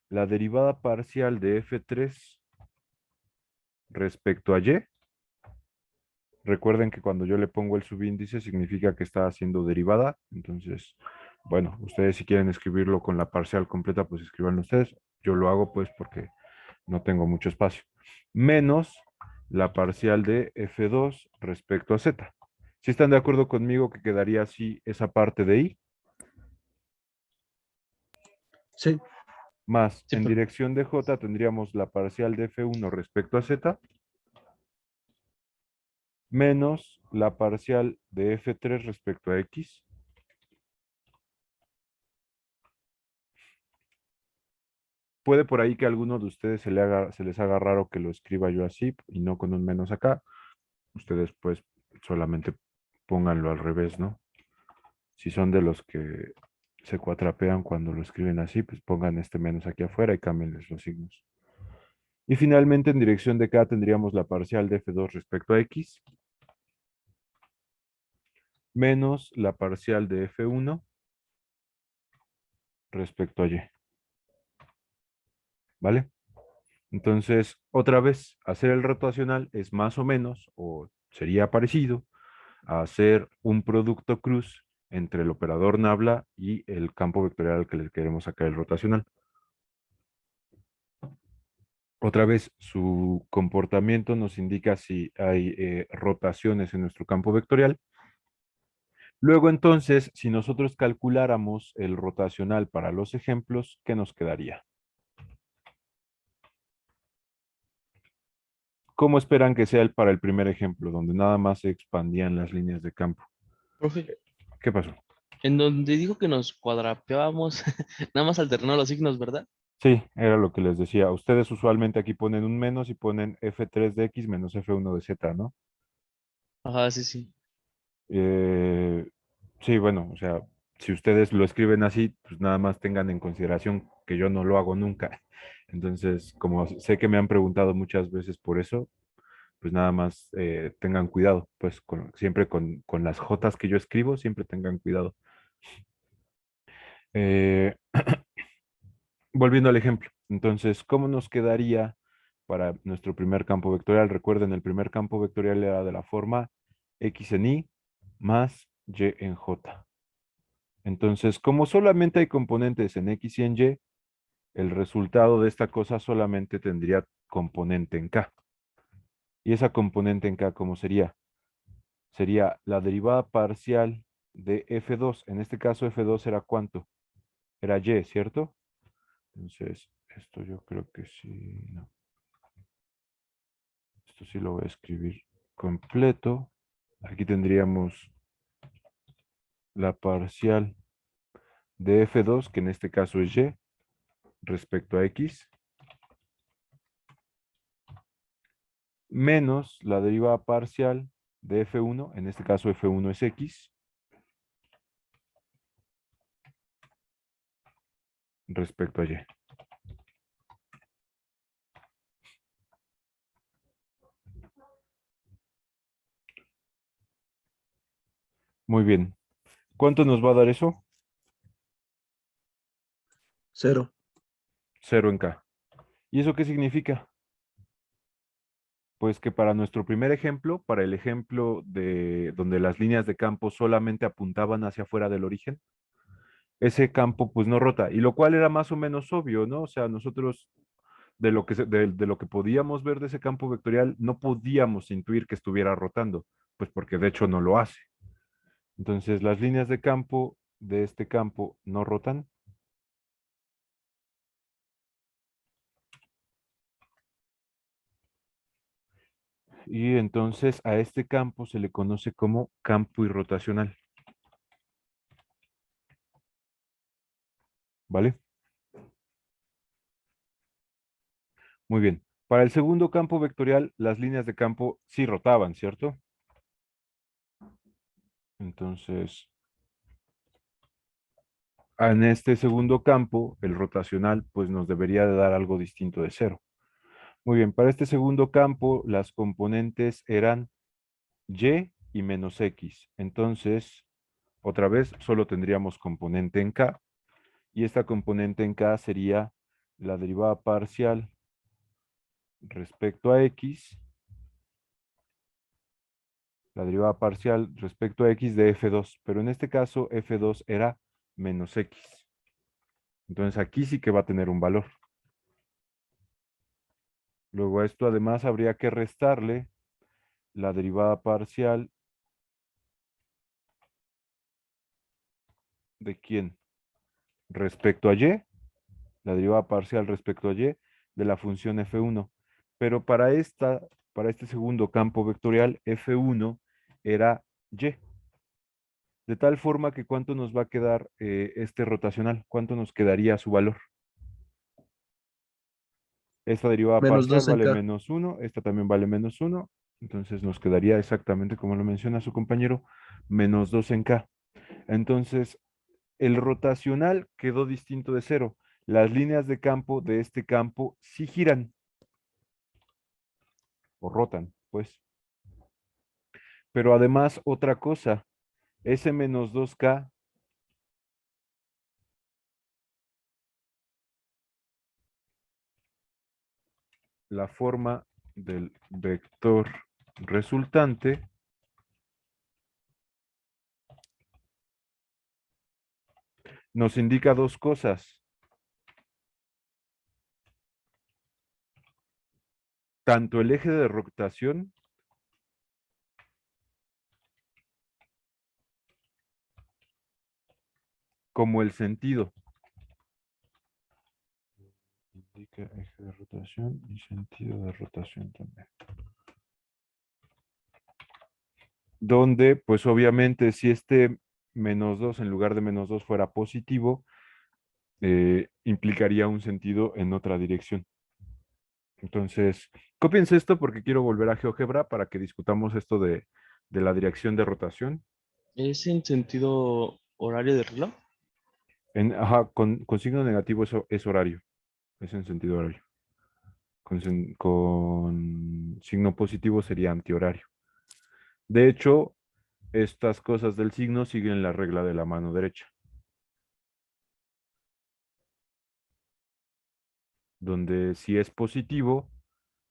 la derivada parcial de F3 respecto a Y. Recuerden que cuando yo le pongo el subíndice significa que está haciendo derivada. Entonces, bueno, ustedes si quieren escribirlo con la parcial completa, pues escribanlo ustedes. Yo lo hago pues porque no tengo mucho espacio. Menos la parcial de F2 respecto a Z. ¿Si están de acuerdo conmigo que quedaría así esa parte de I? Sí, Más Sí, en profe. dirección de J tendríamos la parcial de F1 respecto a Z. Menos la parcial de F3 respecto a X. Puede por ahí que a alguno de ustedes se les haga raro que lo escriba yo así y no con un menos acá. Ustedes pues solamente pónganlo al revés, ¿no? Si son de los que se cuatrapean cuando lo escriben así, pues pongan este menos aquí afuera y cámbienles los signos. Y finalmente en dirección de K tendríamos la parcial de F2 respecto a X menos la parcial de F1 respecto a Y. ¿Vale? Entonces, otra vez, hacer el rotacional es más o menos, o sería parecido, a hacer un producto cruz entre el operador nabla y el campo vectorial al que le queremos sacar el rotacional. Otra vez, su comportamiento nos indica si hay rotaciones en nuestro campo vectorial. Luego, entonces, si nosotros calculáramos el rotacional para los ejemplos, ¿qué nos quedaría? ¿Cómo esperan que sea para el primer ejemplo, donde nada más se expandían las líneas de campo? Profe, ¿Qué pasó? en donde dijo que nos cuadrapeábamos, nada más alternó los signos, ¿verdad? Sí, era lo que les decía. Ustedes usualmente aquí ponen un menos y ponen F3 de X menos F1 de Z, ¿no? Ajá, sí, sí. Eh, sí, bueno, o sea, si ustedes lo escriben así, pues nada más tengan en consideración que yo no lo hago nunca. Entonces, como sé que me han preguntado muchas veces por eso, pues nada más tengan cuidado, pues siempre con las Jotas que yo escribo, siempre tengan cuidado. Eh, Volviendo al ejemplo, entonces, ¿cómo nos quedaría para nuestro primer campo vectorial? Recuerden, el primer campo vectorial era de la forma X en Y más Y en J. Entonces, como solamente hay componentes en X y en Y, el resultado de esta cosa solamente tendría componente en K. ¿Y esa componente en K cómo sería? Sería la derivada parcial de F2. En este caso, F2 era ¿cuánto? Era Y, ¿cierto? Entonces, esto yo creo que sí, no. Esto sí lo voy a escribir completo. Aquí tendríamos la parcial de F2, que en este caso es Y, respecto a X, menos la derivada parcial de F1, en este caso F1 es X, respecto a Y. Muy bien. ¿Cuánto nos va a dar eso? 0. 0 en K. ¿Y eso qué significa? Pues que para nuestro primer ejemplo, para el ejemplo de donde las líneas de campo solamente apuntaban hacia afuera del origen, ese campo pues no rota, y lo cual era más o menos obvio, ¿no? O sea, nosotros de lo que, de lo que podíamos ver de ese campo vectorial, no podíamos intuir que estuviera rotando, pues porque de hecho no lo hace. Entonces, las líneas de campo de este campo no rotan. Y entonces a este campo se le conoce como campo irrotacional. ¿Vale? Muy bien. Para el segundo campo vectorial, las líneas de campo sí rotaban, ¿cierto? Entonces, en este segundo campo, el rotacional, pues nos debería de dar algo distinto de cero. Muy bien, para este segundo campo, las componentes eran y y menos x. Entonces, otra vez, solo tendríamos componente en k. Y esta componente en k sería la derivada parcial respecto a x, la derivada parcial respecto a x de f2, pero en este caso f2 era menos x. Entonces aquí sí que va a tener un valor. Luego a esto además habría que restarle la derivada parcial de quién? Respecto a y, la derivada parcial respecto a y de la función f1. Pero para este segundo campo vectorial, f1 era y. De tal forma que ¿cuánto nos va a quedar este rotacional? ¿Cuánto nos quedaría su valor? Esta derivada Menos parcial 2 en vale K. menos 1, esta también vale menos 1, entonces nos quedaría exactamente como lo menciona su compañero, menos 2 en K. Entonces, el rotacional quedó distinto de cero. Las líneas de campo de este campo sí giran o rotan, pues. Pero además, otra cosa, ese menos 2K la forma del vector resultante nos indica dos cosas. Tanto el eje de rotación como el sentido. Indica eje de rotación y sentido de rotación también. Donde, pues obviamente, si este menos 2 en lugar de menos 2 fuera positivo, implicaría un sentido en otra dirección. Entonces, cópiense esto porque quiero volver a GeoGebra para que discutamos esto de la dirección de rotación. ¿Es en sentido horario de reloj? Ajá, con signo negativo eso es horario, es en sentido horario. Con signo positivo sería antihorario. De hecho, estas cosas del signo siguen la regla de la mano derecha, donde si es positivo,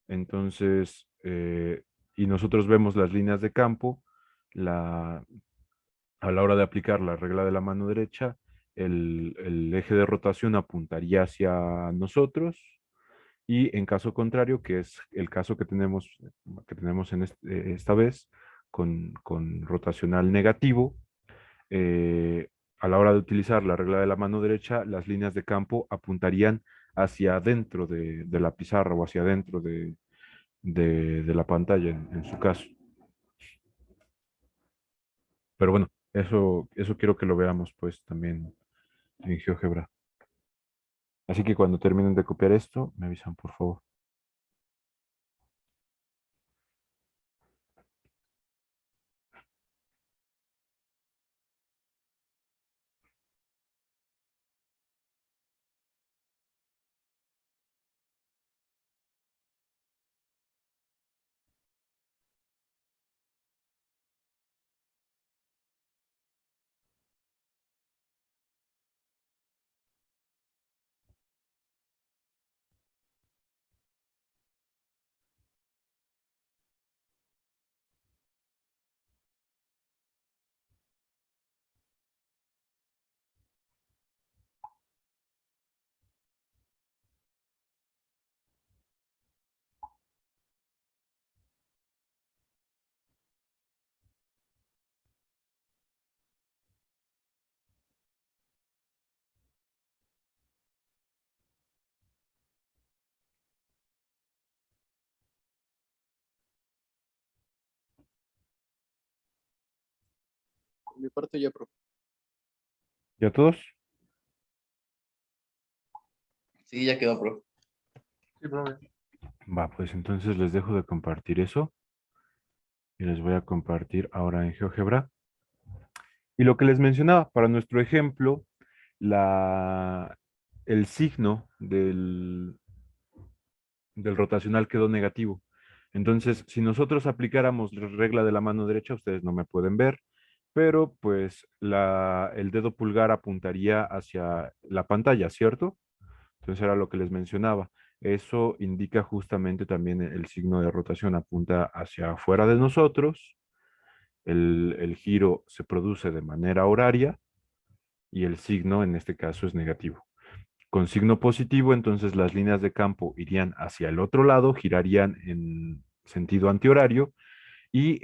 entonces, y nosotros vemos las líneas de campo, a la hora de aplicar la regla de la mano derecha, el eje de rotación apuntaría hacia nosotros, y en caso contrario, que es el caso que tenemos esta vez, con rotacional negativo, eh, a la hora de utilizar la regla de la mano derecha, las líneas de campo apuntarían hacia adentro de la pizarra o hacia adentro de la pantalla, en su caso. Pero bueno, eso quiero que lo veamos pues también en GeoGebra. Así que cuando terminen de copiar esto, me avisan, por favor. Por mi parte ya, profe. ¿Ya todos? Sí, ya quedó, profe. Sí, profe. Va, pues entonces les dejo de compartir eso y les voy a compartir ahora en GeoGebra. Y lo que les mencionaba, para nuestro ejemplo, el signo del rotacional quedó negativo. Entonces, si nosotros aplicáramos la regla de la mano derecha, ustedes no me pueden ver, pero pues el dedo pulgar apuntaría hacia la pantalla, ¿cierto? Entonces era lo que les mencionaba. Eso indica justamente también el signo de rotación, apunta hacia afuera de nosotros, el giro se produce de manera horaria y el signo en este caso es negativo. Con signo positivo, entonces las líneas de campo irían hacia el otro lado, girarían en sentido antihorario y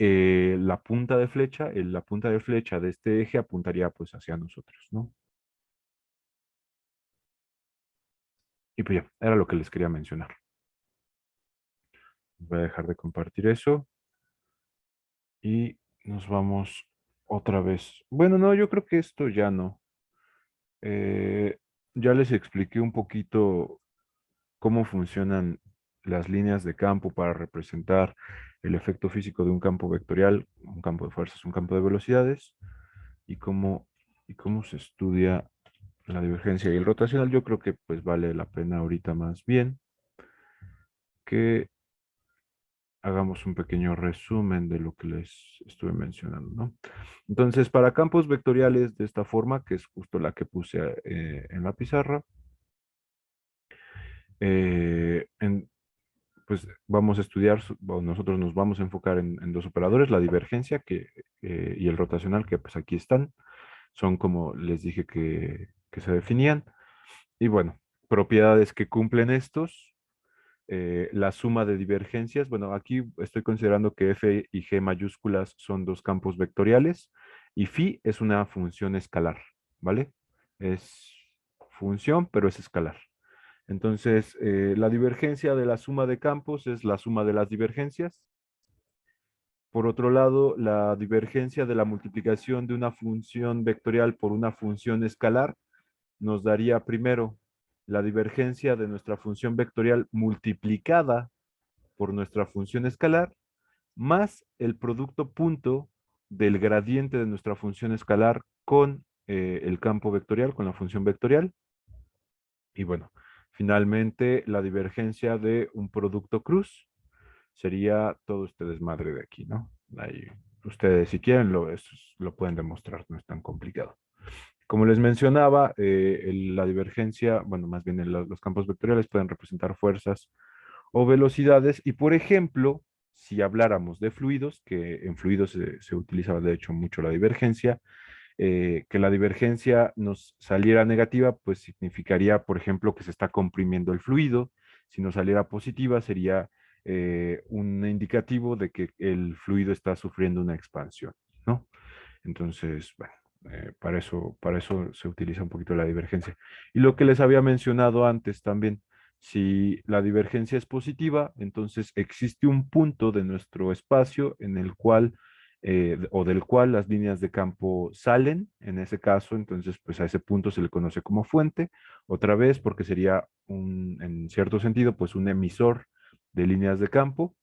la punta de flecha de este eje apuntaría pues hacia nosotros, ¿no? Y pues ya, era lo que les quería mencionar. Voy a dejar de compartir eso y nos vamos otra vez. Bueno, no, yo creo que esto ya no. Eh, ya les expliqué un poquito cómo funcionan las líneas de campo para representar el efecto físico de un campo vectorial, un campo de fuerzas, un campo de velocidades, y cómo se estudia la divergencia y el rotacional. Yo creo que pues vale la pena ahorita más bien que hagamos un pequeño resumen de lo que les estuve mencionando, ¿no? Entonces, para campos vectoriales de esta forma, que es justo la que puse en la pizarra, eh, en, pues vamos a estudiar, nosotros nos vamos a enfocar en dos operadores, la divergencia y el rotacional, que pues aquí están, son como les dije que se definían. Y bueno, propiedades que cumplen estos, la suma de divergencias, bueno, aquí estoy considerando que F y G mayúsculas son dos campos vectoriales y phi es una función escalar, ¿vale? Es función, pero es escalar. Entonces, la divergencia de la suma de campos es la suma de las divergencias. Por otro lado, la divergencia de la multiplicación de una función vectorial por una función escalar nos daría primero la divergencia de nuestra función vectorial multiplicada por nuestra función escalar más el producto punto del gradiente de nuestra función escalar con el campo vectorial, con la función vectorial. Y bueno, finalmente la divergencia de un producto cruz sería todo este desmadre de aquí, ¿no? Ahí, ustedes si quieren lo pueden demostrar, no es tan complicado. Como les mencionaba, la divergencia, bueno, más bien los campos vectoriales pueden representar fuerzas o velocidades y, por ejemplo, si habláramos de fluidos, que en fluidos se utilizaba de hecho mucho la divergencia, que la divergencia nos saliera negativa, pues significaría, por ejemplo, que se está comprimiendo el fluido. Si nos saliera positiva, sería un indicativo de que el fluido está sufriendo una expansión, ¿no? Entonces, bueno, para eso se utiliza un poquito la divergencia. Y lo que les había mencionado antes también, si la divergencia es positiva, entonces existe un punto de nuestro espacio en el cual, o del cual las líneas de campo salen, en ese caso, entonces, pues a ese punto se le conoce como fuente, otra vez porque sería en cierto sentido, pues un emisor de líneas de campo.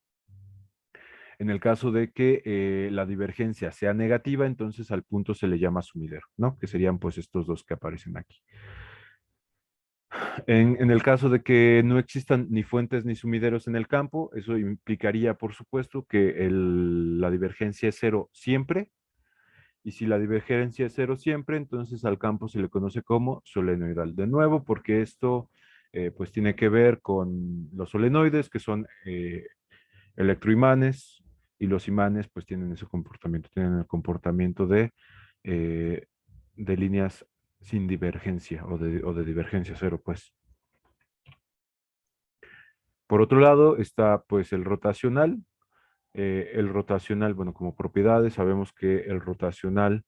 En el caso de que la divergencia sea negativa, entonces al punto se le llama sumidero, ¿no? Que serían pues estos dos que aparecen aquí. En el caso de que no existan ni fuentes ni sumideros en el campo, eso implicaría, por supuesto, que la divergencia es cero siempre. Y si la divergencia es cero siempre, entonces al campo se le conoce como solenoidal. De nuevo, porque esto pues tiene que ver con los solenoides, que son electroimanes, y los imanes pues tienen ese comportamiento, tienen el comportamiento eh, de líneas sin divergencia o de divergencia cero, pues. Por otro lado está pues el rotacional. El rotacional, bueno, como propiedades, sabemos que el rotacional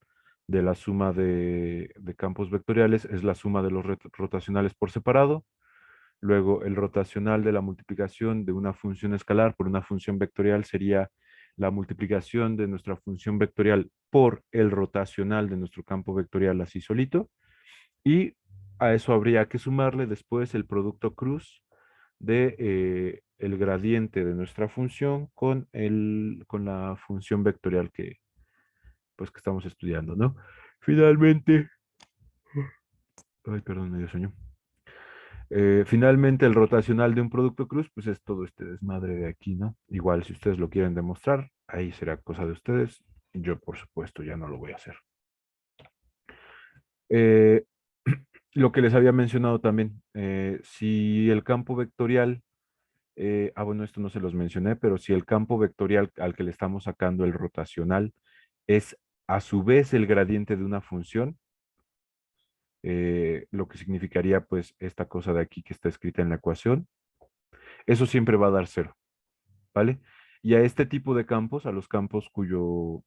de la suma de campos vectoriales es la suma de los rotacionales por separado. Luego, el rotacional de la multiplicación de una función escalar por una función vectorial sería la multiplicación de nuestra función vectorial por el rotacional de nuestro campo vectorial así solito. Y a eso habría que sumarle después el producto cruz de el gradiente de nuestra función con la función vectorial pues, que estamos estudiando, ¿no? Finalmente, ay, perdón, me dio sueño. Finalmente, el rotacional de un producto cruz, pues es todo este desmadre de aquí, ¿no? Igual, si ustedes lo quieren demostrar, ahí será cosa de ustedes. Yo, por supuesto, ya no lo voy a hacer. Eh, lo que les había mencionado también, si el campo vectorial, bueno, esto no se los mencioné, pero si el campo vectorial al que le estamos sacando el rotacional es a su vez el gradiente de una función, lo que significaría pues esta cosa de aquí que está escrita en la ecuación, eso siempre va a dar cero, ¿vale? Y a este tipo de campos, a los campos cuyo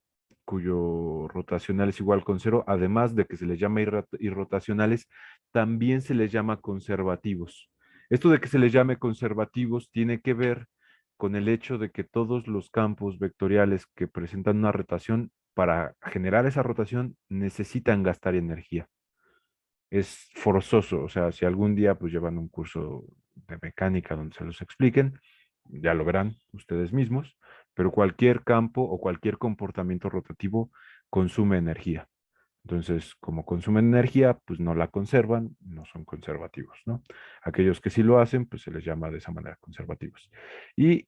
rotacional es igual con cero, además de que se les llama irrotacionales, también se les llama conservativos. Esto de que se les llame conservativos tiene que ver con el hecho de que todos los campos vectoriales que presentan una rotación, para generar esa rotación, necesitan gastar energía. Es forzoso, o sea, si algún día pues llevan un curso de mecánica donde se los expliquen, ya lo verán ustedes mismos, pero cualquier campo o cualquier comportamiento rotativo consume energía. Entonces, como consumen energía, pues no la conservan, no son conservativos, ¿no? Aquellos que sí lo hacen, pues se les llama de esa manera conservativos. Y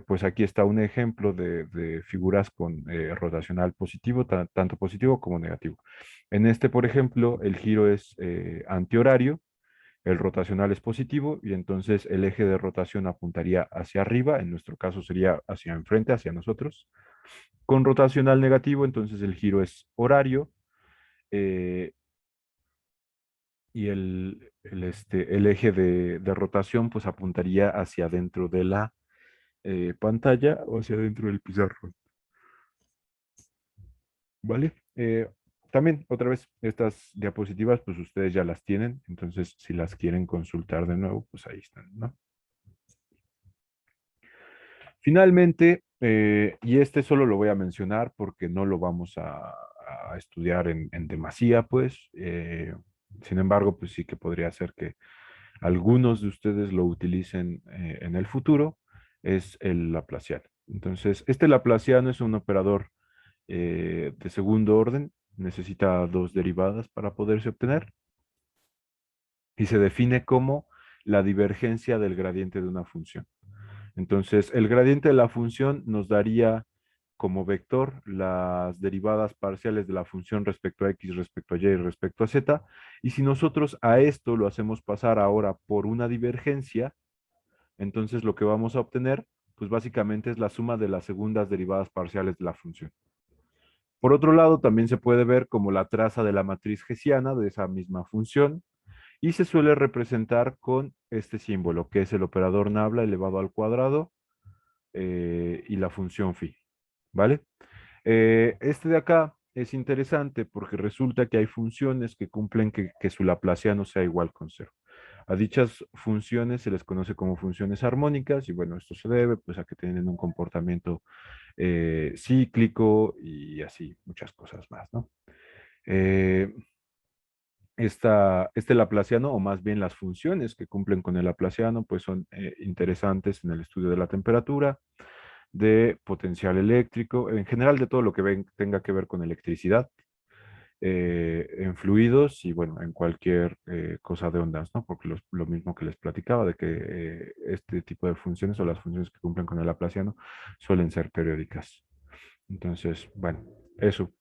pues aquí está un ejemplo de figuras con rotacional positivo, tanto positivo como negativo. En este, por ejemplo, el giro es antihorario, el rotacional es positivo y entonces el eje de rotación apuntaría hacia arriba, en nuestro caso sería hacia enfrente, hacia nosotros. Con rotacional negativo, entonces el giro es horario eh, y el eje de rotación pues apuntaría hacia dentro de la pantalla o hacia dentro del pizarrón. ¿Vale? También, otra vez, estas diapositivas, pues ustedes ya las tienen, entonces si las quieren consultar de nuevo, pues ahí están, ¿no? Finalmente, y este solo lo voy a mencionar porque no lo vamos a estudiar en demasía, pues, sin embargo, pues sí que podría ser que algunos de ustedes lo utilicen en el futuro, es el laplaciano. Entonces, este laplaciano es un operador de segundo orden, necesita dos derivadas para poderse obtener y se define como la divergencia del gradiente de una función. Entonces, el gradiente de la función nos daría como vector las derivadas parciales de la función respecto a x, respecto a y y respecto a z. Y si nosotros a esto lo hacemos pasar ahora por una divergencia, entonces lo que vamos a obtener, pues básicamente es la suma de las segundas derivadas parciales de la función. Por otro lado, también se puede ver como la traza de la matriz hessiana de esa misma función y se suele representar con este símbolo, que es el operador nabla elevado al cuadrado y la función phi, ¿vale? Este de acá es interesante porque resulta que hay funciones que cumplen que su laplaciano sea igual con cero. A dichas funciones se les conoce como funciones armónicas y bueno, esto se debe pues a que tienen un comportamiento cíclico y así muchas cosas más, ¿no? Eh, este laplaciano, o más bien las funciones que cumplen con el laplaciano, pues son interesantes en el estudio de la temperatura, de potencial eléctrico, en general de todo lo que tenga que ver con electricidad, en fluidos y bueno, en cualquier cosa de ondas, ¿no? Porque lo mismo que les platicaba, de que este tipo de funciones o las funciones que cumplen con el laplaciano suelen ser periódicas. Entonces, bueno, eso.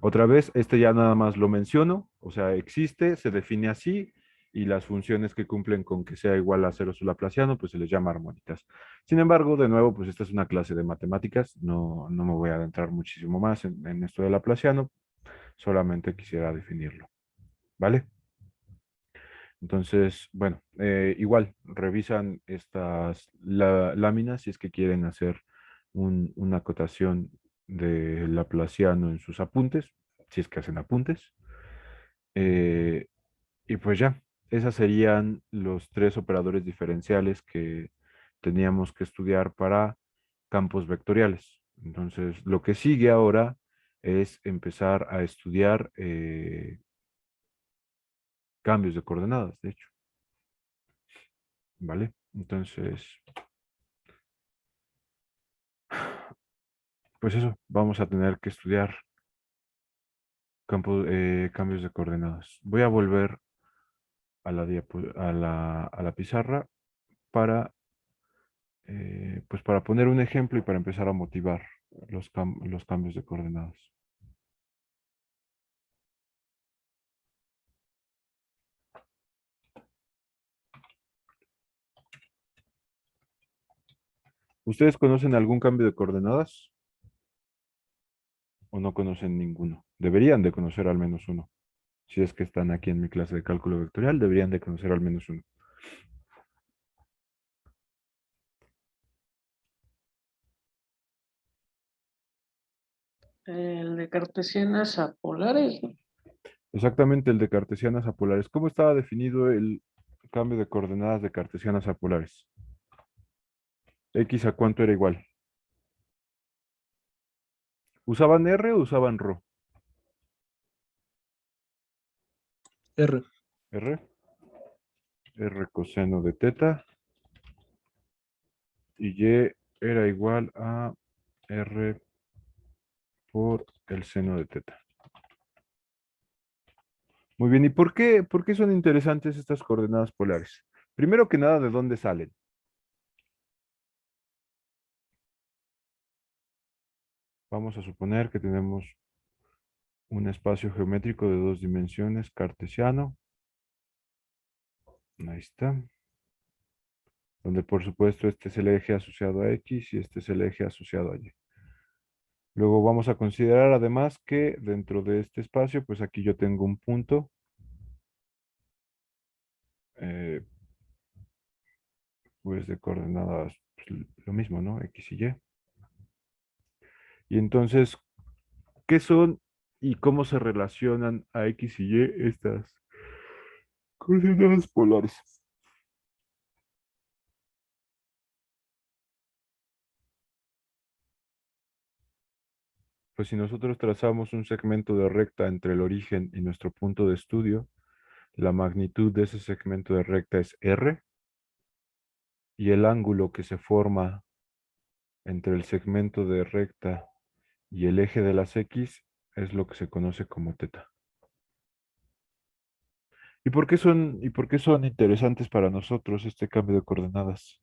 Otra vez, este ya nada más lo menciono, o sea, existe, se define así, y las funciones que cumplen con que sea igual a cero su laplaciano, pues se les llama armónicas. Sin embargo, de nuevo, pues esta es una clase de matemáticas, no me voy a adentrar muchísimo más en esto del laplaciano, solamente quisiera definirlo, ¿vale? Entonces, bueno, igual, revisan estas láminas si es que quieren hacer una acotación de laplaciano en sus apuntes, si es que hacen apuntes. Eh, y pues ya, esas serían los tres operadores diferenciales que teníamos que estudiar para campos vectoriales. Entonces, lo que sigue ahora es empezar a estudiar cambios de coordenadas, de hecho. ¿Vale? Entonces, pues eso, vamos a tener que estudiar cambios de coordenadas. Voy a volver a la pizarra para, pues para poner un ejemplo y para empezar a motivar los cambios de coordenadas. ¿Ustedes conocen algún cambio de coordenadas o no conocen ninguno? Deberían de conocer al menos uno. Si es que están aquí en mi clase de cálculo vectorial, deberían de conocer al menos uno. El de cartesianas a polares. Exactamente el de cartesianas a polares. ¿Cómo estaba definido el cambio de coordenadas de cartesianas a polares? ¿X a cuánto era igual? ¿Usaban R o usaban ρ? R. R. R coseno de teta. Y Y era igual a R por el seno de teta. Muy bien, ¿y por qué son interesantes estas coordenadas polares? Primero que nada, ¿de dónde salen? Vamos a suponer que tenemos un espacio geométrico de 2 dimensiones cartesiano. Ahí está. Donde por supuesto este es el eje asociado a X y este es el eje asociado a Y. Luego vamos a considerar además que dentro de este espacio, pues aquí yo tengo un punto. Pues de coordenadas, pues, lo mismo, ¿no? X y Y. Y entonces, ¿qué son y cómo se relacionan a X y Y estas coordenadas polares? Pues si nosotros trazamos un segmento de recta entre el origen y nuestro punto de estudio, la magnitud de ese segmento de recta es R y el ángulo que se forma entre el segmento de recta y el eje de las X es lo que se conoce como teta. ¿Y por qué son interesantes para nosotros este cambio de coordenadas?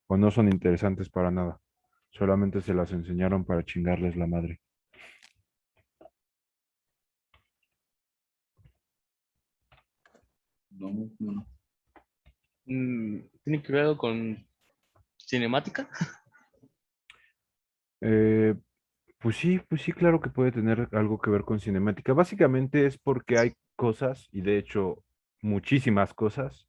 ¿O no son interesantes para nada? Solamente se las enseñaron para chingarles la madre. No, no. ¿Tiene que ver algo con cinemática? Eh, pues sí, claro que puede tener algo que ver con cinemática. Básicamente es porque hay cosas, y de hecho muchísimas cosas,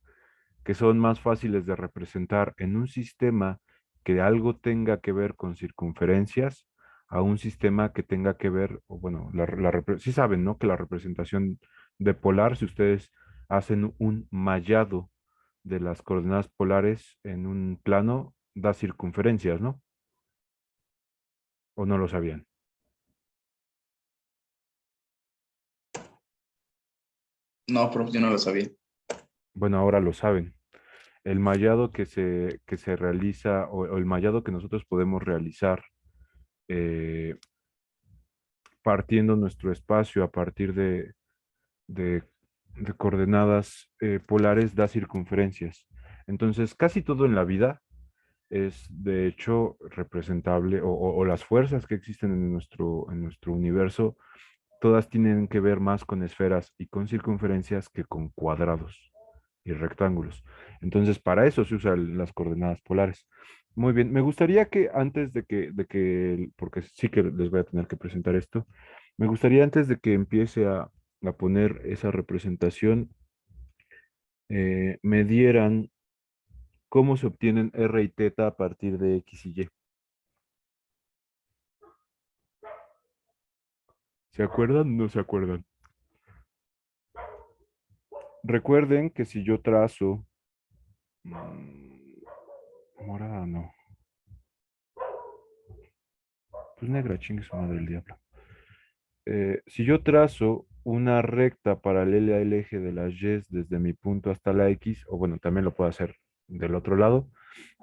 que son más fáciles de representar en un sistema que algo tenga que ver con circunferencias a un sistema que tenga que ver, o bueno, sí saben, ¿no? Que la representación de polar, si ustedes hacen un mallado de las coordenadas polares en un plano, da circunferencias, ¿no? ¿O no lo sabían? No, profe, yo no lo sabía. Bueno, ahora lo saben. El mallado que se realiza o el mallado que nosotros podemos realizar eh, partiendo nuestro espacio a partir de- de coordenadas polares da circunferencias. Entonces, casi todo en la vida es de hecho representable o las fuerzas que existen en nuestro universo, todas tienen que ver más con esferas y con circunferencias que con cuadrados y rectángulos. Entonces, para eso se usan las coordenadas polares. Muy bien, me gustaría que antes porque sí que les voy a tener que presentar esto, me gustaría antes de que empiece a poner esa representación, me dieran cómo se obtienen R y teta a partir de X y Y. ¿Se acuerdan? ¿No se acuerdan? Recuerden que si yo trazo, morada no, pues negra, chingue su madre el diablo. Si yo trazo una recta paralela al eje de las Y desde mi punto hasta la X, o bueno, también lo puedo hacer del otro lado,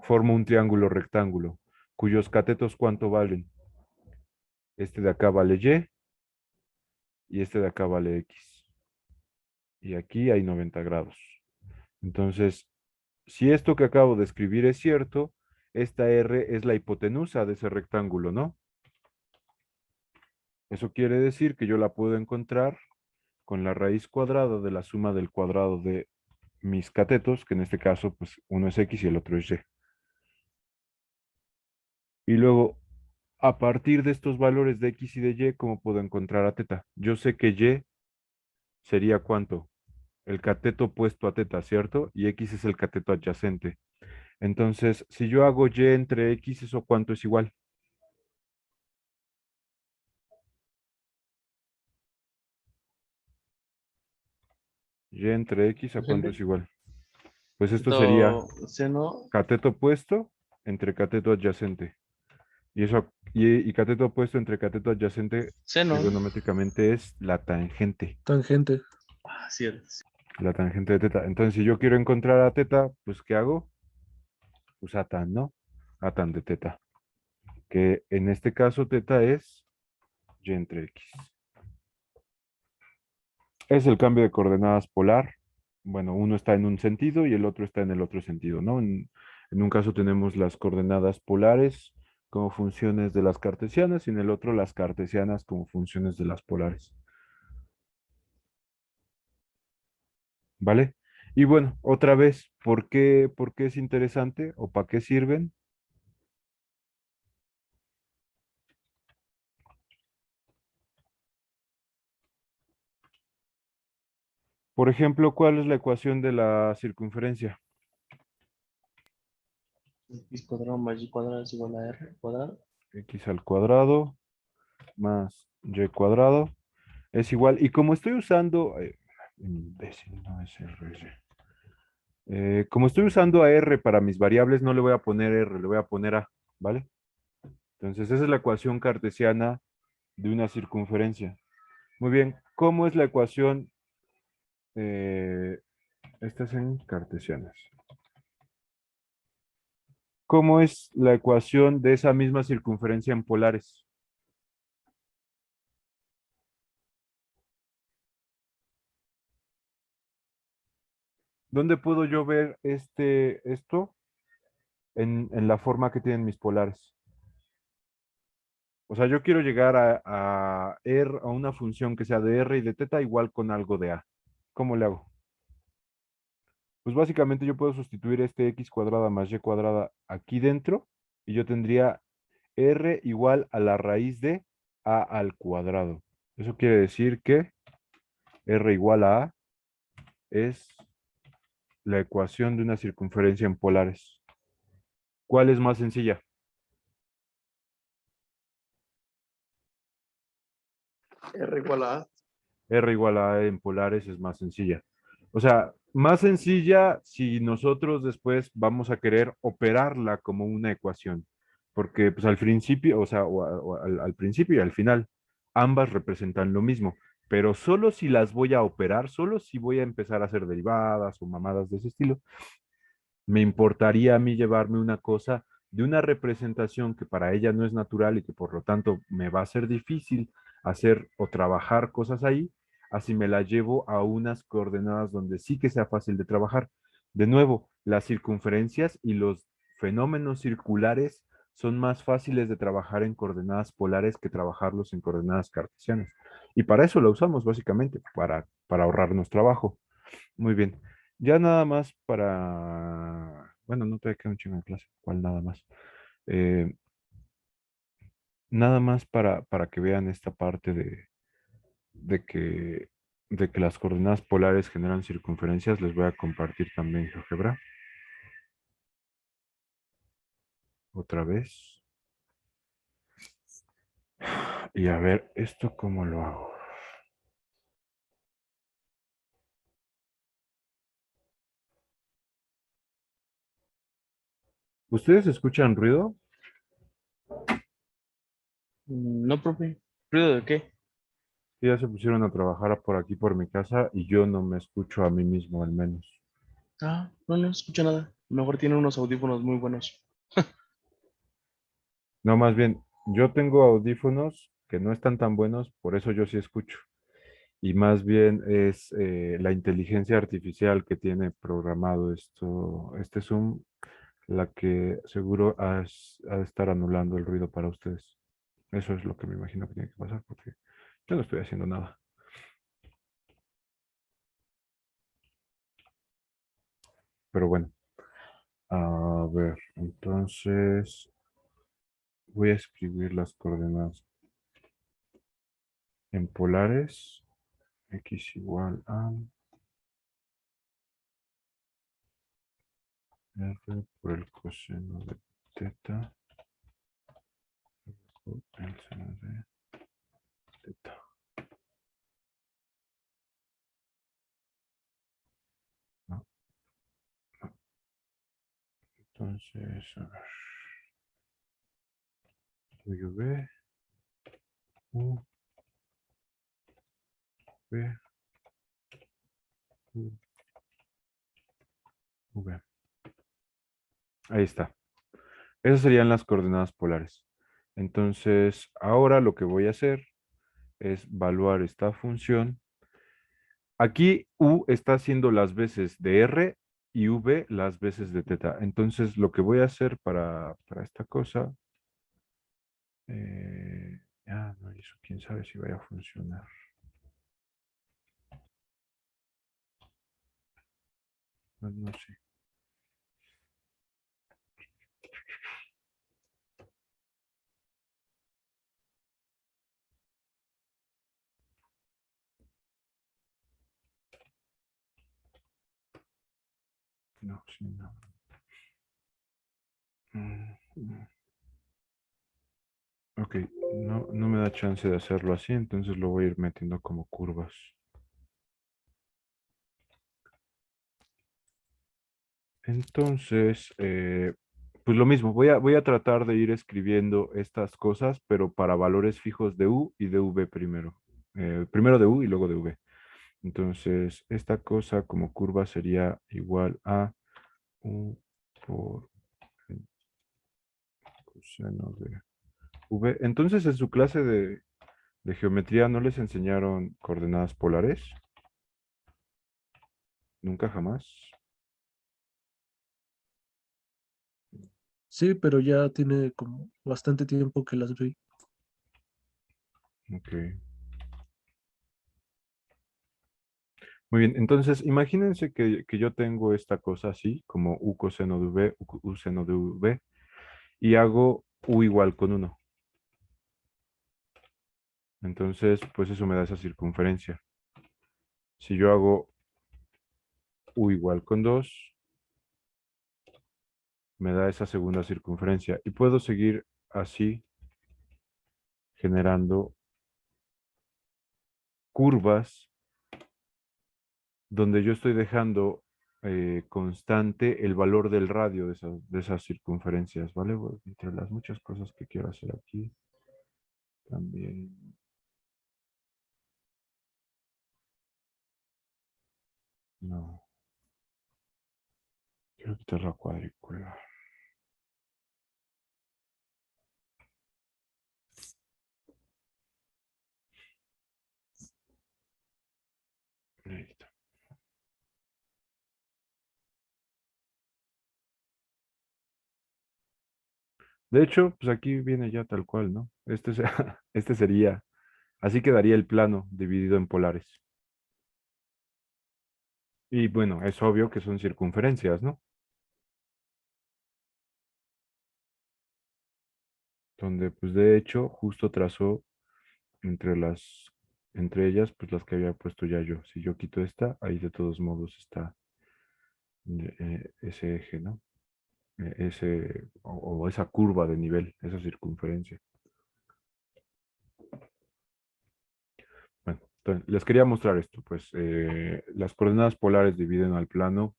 formo un triángulo rectángulo, cuyos catetos ¿cuánto valen? Este de acá vale y este de acá vale X. Y aquí hay 90 grados. Entonces, si esto que acabo de escribir es cierto, esta R es la hipotenusa de ese rectángulo, ¿no? Eso quiere decir que yo la puedo encontrar con la raíz cuadrada de la suma del cuadrado de mis catetos, que en este caso, pues uno es X y el otro es Y. Y luego, a partir de estos valores de X y de Y, ¿cómo puedo encontrar a teta? Yo sé que Y sería ¿cuánto? El cateto opuesto a teta, ¿cierto? Y X es el cateto adyacente. Entonces, si yo hago Y entre X, ¿eso cuánto es igual? Y entre X, ¿a cuánto es igual? Pues esto sería Seno, cateto opuesto entre cateto adyacente. Y cateto opuesto entre cateto adyacente seno. trigonométricamente es la tangente. Tangente. Ah, cierto. La tangente de teta. Entonces, si yo quiero encontrar a teta, pues ¿qué hago? Pues a tan, ¿no? A tan de teta. Que en este caso teta es y entre X. Es el cambio de coordenadas polar. Bueno, uno está en un sentido y el otro está en el otro sentido, ¿no? En un caso tenemos las coordenadas polares como funciones de las cartesianas y en el otro las cartesianas como funciones de las polares. ¿Vale? Y bueno, otra vez, por qué es interesante o para qué sirven? Por ejemplo, ¿cuál es la ecuación de la circunferencia? X cuadrado más Y cuadrado es igual a R cuadrado. X al cuadrado más Y cuadrado es igual. Y como estoy usando, imbécil, no es R. Como estoy usando a R para mis variables, no le voy a poner R, le voy a poner A, ¿vale? Entonces, esa es la ecuación cartesiana de una circunferencia. Muy bien, ¿cómo es la ecuación? Esta es en cartesianas. ¿Cómo es la ecuación de esa misma circunferencia en polares? ¿Dónde puedo yo ver esto en la forma que tienen mis polares? O sea, yo quiero llegar a una función que sea de R y de teta igual con algo de A. ¿Cómo le hago? Pues básicamente yo puedo sustituir este X cuadrada más Y cuadrada aquí dentro y yo tendría R igual a la raíz de A al cuadrado. Eso quiere decir que R igual a A es la ecuación de una circunferencia en polares. ¿Cuál es más sencilla? R igual a A. R igual a A en polares es más sencilla. O sea, más sencilla si nosotros después vamos a querer operarla como una ecuación. Porque pues al principio, o sea, al principio y al final, ambas representan lo mismo. Pero solo si las voy a operar, solo si voy a empezar a hacer derivadas o mamadas de ese estilo, me importaría a mí llevarme una cosa de una representación que para ella no es natural y que por lo tanto me va a ser difícil hacer o trabajar cosas ahí, así me la llevo a unas coordenadas donde sí que sea fácil de trabajar. De nuevo, las circunferencias y los fenómenos circulares son más fáciles de trabajar en coordenadas polares que trabajarlos en coordenadas cartesianas. Y para eso lo usamos básicamente, para ahorrarnos trabajo. Muy bien. Ya nada más para... Bueno, no te queda un chingo de clase. ¿Cuál nada más? Eh, nada más para que vean esta parte de que, de que las coordenadas polares generan circunferencias, les voy a compartir también GeoGebra. Otra vez. Y a ver, ¿esto cómo lo hago? ¿Ustedes escuchan ruido? No, profe. ¿Ruido de qué? Y ya se pusieron a trabajar por aquí, por mi casa, y yo no me escucho a mí mismo, al menos. Ah, no, no escucho nada. A lo mejor tiene unos audífonos muy buenos. No, más bien, yo tengo audífonos que no están tan buenos, por eso yo sí escucho. Y más bien es la inteligencia artificial que tiene programado este Zoom, la que seguro ha de estar anulando el ruido para ustedes. Eso es lo que me imagino que tiene que pasar, porque yo no estoy haciendo nada. Pero bueno, a ver, entonces voy a escribir las coordenadas en polares. X igual a R por el coseno de teta por el seno de teta. No, no. Entonces, a ver. V, U, V, U, V. Ahí está. Esas serían las coordenadas polares. Entonces, ahora lo que voy a hacer es evaluar esta función. Aquí U está haciendo las veces de R y V las veces de teta. Entonces, lo que voy a hacer para esta cosa, no, eso quién sabe si vaya a funcionar. No, no sé. No, sí, no. No. Ok, no me da chance de hacerlo así, entonces lo voy a ir metiendo como curvas. Entonces, pues lo mismo, voy a tratar de ir escribiendo estas cosas, pero para valores fijos de U y de V primero. Primero de U y luego de V. Entonces, esta cosa como curva sería igual a U por el coseno de V. Entonces, en su clase de geometría, ¿no les enseñaron coordenadas polares? Nunca jamás. Sí, pero ya tiene como bastante tiempo que las vi. Ok. Muy bien, entonces imagínense que yo tengo esta cosa así, como U coseno de V, U seno de V, y hago U igual con 1. Entonces, pues eso me da esa circunferencia. Si yo hago U igual con 2, me da esa segunda circunferencia. Y puedo seguir así, generando curvas donde yo estoy dejando constante el valor del radio de esas circunferencias, ¿vale? Bueno, entre las muchas cosas que quiero hacer aquí, también. No, quiero quitar la cuadrícula. Listo. De hecho, pues aquí viene ya tal cual, ¿no? Este sería, así quedaría el plano dividido en polares. Y bueno, es obvio que son circunferencias, ¿no? Donde, pues de hecho, justo trazó entre ellas, pues las que había puesto ya yo. Si yo quito esta, ahí de todos modos está ese eje, ¿no? O esa curva de nivel, esa circunferencia. Bueno, entonces, les quería mostrar esto, pues las coordenadas polares dividen al plano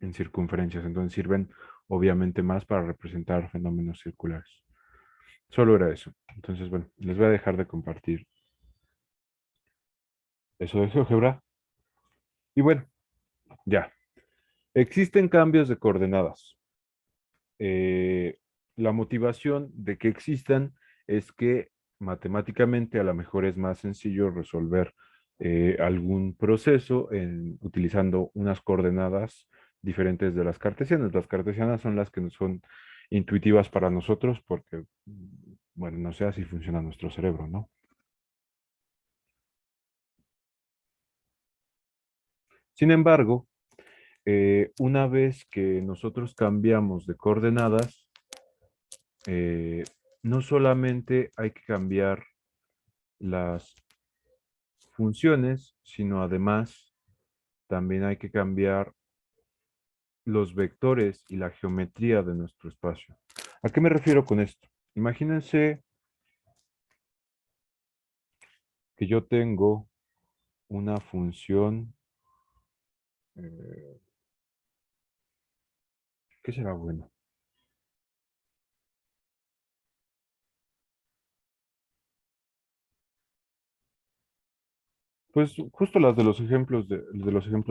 en circunferencias, entonces sirven obviamente más para representar fenómenos circulares. Solo era eso. Entonces, bueno, les voy a dejar de compartir Eso de GeoGebra. Y bueno, ya. Existen cambios de coordenadas. Eh, la motivación de que existan es que matemáticamente a lo mejor es más sencillo resolver algún proceso utilizando unas coordenadas diferentes de las cartesianas. Las cartesianas son las que no son intuitivas para nosotros porque, bueno, no sé así funciona nuestro cerebro, ¿no? Sin embargo, una vez que nosotros cambiamos de coordenadas, eh, no solamente hay que cambiar las funciones, sino además también hay que cambiar los vectores y la geometría de nuestro espacio. ¿A qué me refiero con esto? Imagínense que yo tengo una función, eh, ¿qué será bueno? Pues justo las de los ejemplos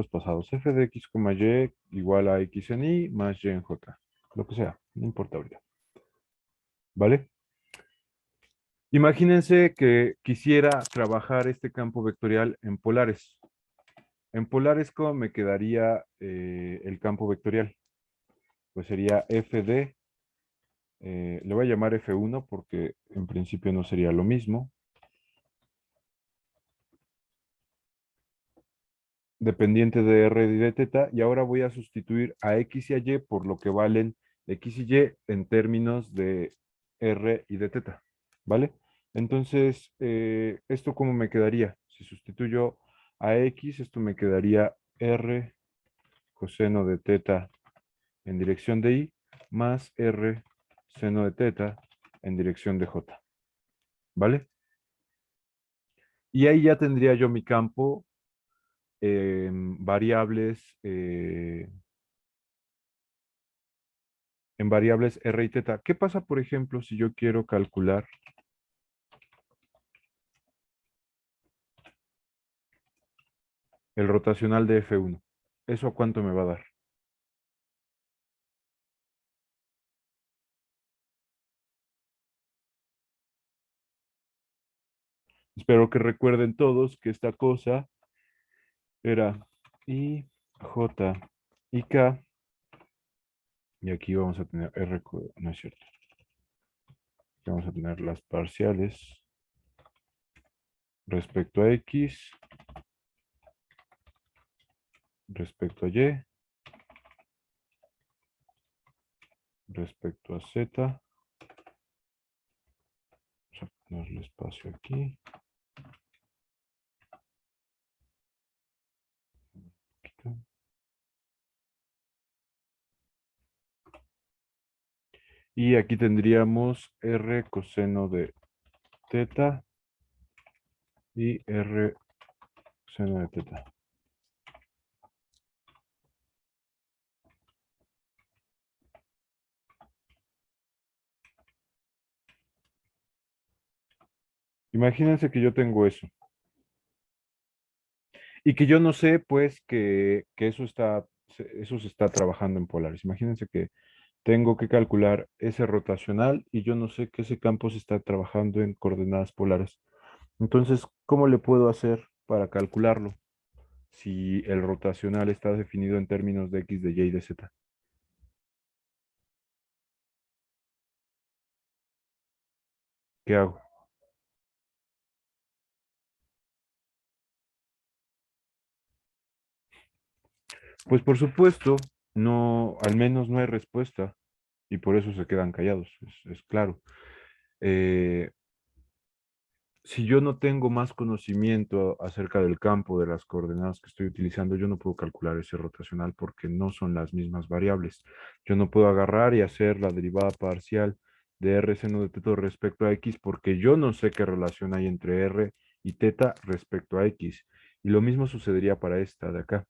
pasados. F de x, y igual a x en y más y en j. Lo que sea, no importa ahorita. ¿Vale? Imagínense que quisiera trabajar este campo vectorial en polares. En polares, ¿cómo me quedaría el campo vectorial? Pues sería f de, le voy a llamar f1 porque en principio no sería lo mismo. Dependiente de r y de teta, y ahora voy a sustituir a x y a y por lo que valen x y y en términos de r y de teta, ¿vale? Entonces, ¿esto cómo me quedaría? Si sustituyo a x, esto me quedaría r coseno de teta en dirección de y más r seno de teta en dirección de j, ¿vale? Y ahí ya tendría yo mi campo variables en variables r y teta. ¿Qué pasa, por ejemplo, si yo quiero calcular el rotacional de F1? ¿Eso a cuánto me va a dar? Espero que recuerden todos que esta cosa era I, J y K. Y aquí vamos a tener R, no es cierto. Aquí vamos a tener las parciales respecto a X, respecto a Y, respecto a Z. Vamos a ponerle espacio aquí. Y aquí tendríamos R coseno de teta y R seno de teta. Imagínense que yo tengo eso. Y que yo no sé, pues, que eso se está trabajando en polares. Imagínense que tengo que calcular ese rotacional y yo no sé que ese campo se está trabajando en coordenadas polares. Entonces, ¿cómo le puedo hacer para calcularlo si el rotacional está definido en términos de x, de y y de z? ¿Qué hago? Pues por supuesto, no, al menos no hay respuesta y por eso se quedan callados, es claro. Eh, si yo no tengo más conocimiento acerca del campo, de las coordenadas que estoy utilizando, yo no puedo calcular ese rotacional porque no son las mismas variables. Yo no puedo agarrar y hacer la derivada parcial de r seno de teta respecto a x porque yo no sé qué relación hay entre r y teta respecto a x. Y lo mismo sucedería para esta de acá.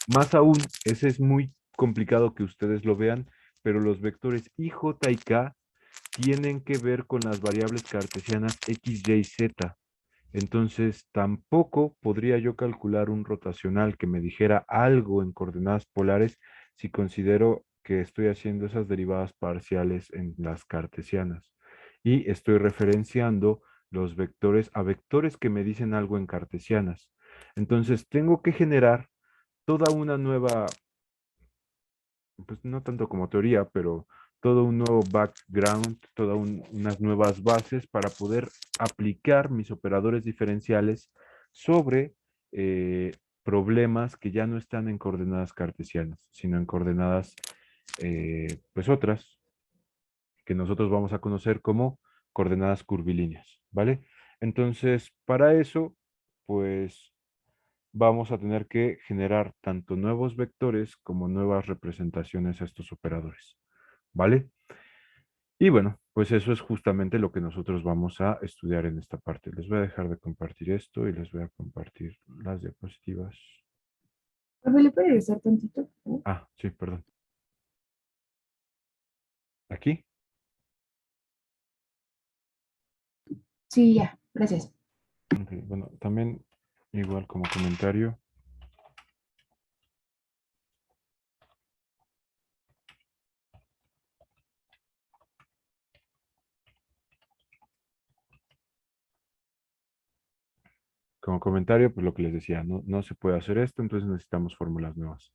Más aún, ese es muy complicado que ustedes lo vean, pero los vectores i, j y k tienen que ver con las variables cartesianas x, y, z. Entonces, tampoco podría yo calcular un rotacional que me dijera algo en coordenadas polares si considero que estoy haciendo esas derivadas parciales en las cartesianas. Y estoy referenciando los vectores a vectores que me dicen algo en cartesianas. Entonces, tengo que generar toda una nueva, pues no tanto como teoría, pero todo un nuevo background, unas nuevas bases para poder aplicar mis operadores diferenciales sobre problemas que ya no están en coordenadas cartesianas, sino en coordenadas, pues otras, que nosotros vamos a conocer como coordenadas curvilíneas, ¿vale? Entonces, para eso, pues vamos a tener que generar tanto nuevos vectores como nuevas representaciones a estos operadores, ¿vale? Y bueno, pues eso es justamente lo que nosotros vamos a estudiar en esta parte. Les voy a dejar de compartir esto y les voy a compartir las diapositivas. Profe, ¿le puede regresar tantito? Ah, sí, perdón. ¿Aquí? Sí, ya, gracias. Ok, bueno, también igual como comentario. Como comentario, pues lo que les decía, no se puede hacer esto, entonces necesitamos fórmulas nuevas.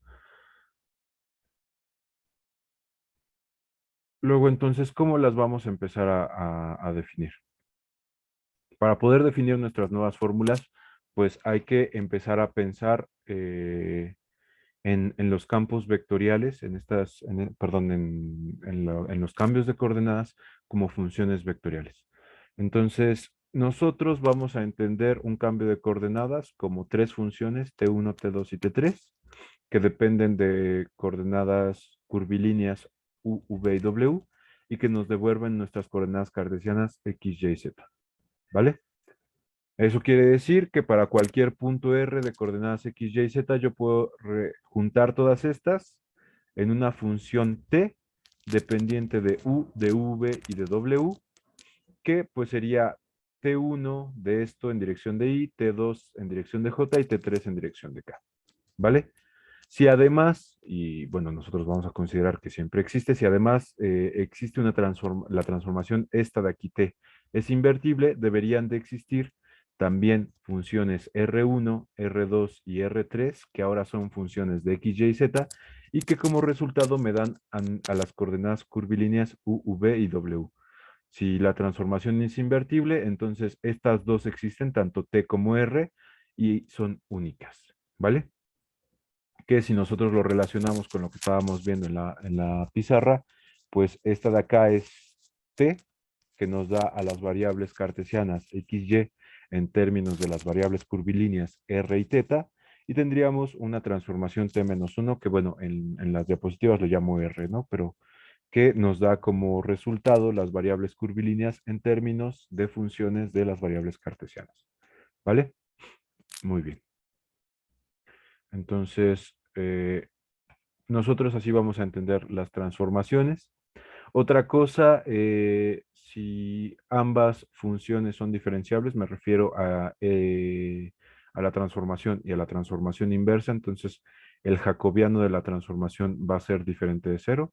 Luego, entonces, ¿cómo las vamos a empezar a definir? Para poder definir nuestras nuevas fórmulas, pues hay que empezar a pensar en los campos vectoriales, perdón, en los cambios de coordenadas como funciones vectoriales. Entonces, nosotros vamos a entender un cambio de coordenadas como tres funciones, T1, T2 y T3, que dependen de coordenadas curvilíneas U, V y W, y que nos devuelven nuestras coordenadas cartesianas X, Y, Z. ¿Vale? Eso quiere decir que para cualquier punto R de coordenadas X, Y, Z, yo puedo juntar todas estas en una función T dependiente de U, de V y de W, que pues sería T1 de esto en dirección de I, T2 en dirección de J y T3 en dirección de K. ¿Vale? Si además, y bueno, nosotros vamos a considerar que siempre existe, si además existe la transformación esta de aquí T es invertible, deberían de existir también funciones R1, R2 y R3, que ahora son funciones de X, Y, Z, y que como resultado me dan a las coordenadas curvilíneas U, V y W. Si la transformación es invertible, entonces estas dos existen, tanto T como R, y son únicas, ¿vale? Que si nosotros lo relacionamos con lo que estábamos viendo en la pizarra, pues esta de acá es T, que nos da a las variables cartesianas X, Y en términos de las variables curvilíneas R y θ, y tendríamos una transformación T-1, que bueno, en las diapositivas lo llamo R, ¿no? Pero que nos da como resultado las variables curvilíneas en términos de funciones de las variables cartesianas. ¿Vale? Muy bien. Entonces, nosotros así vamos a entender las transformaciones. Otra cosa, si ambas funciones son diferenciables, me refiero a la transformación y a la transformación inversa, entonces el jacobiano de la transformación va a ser diferente de cero.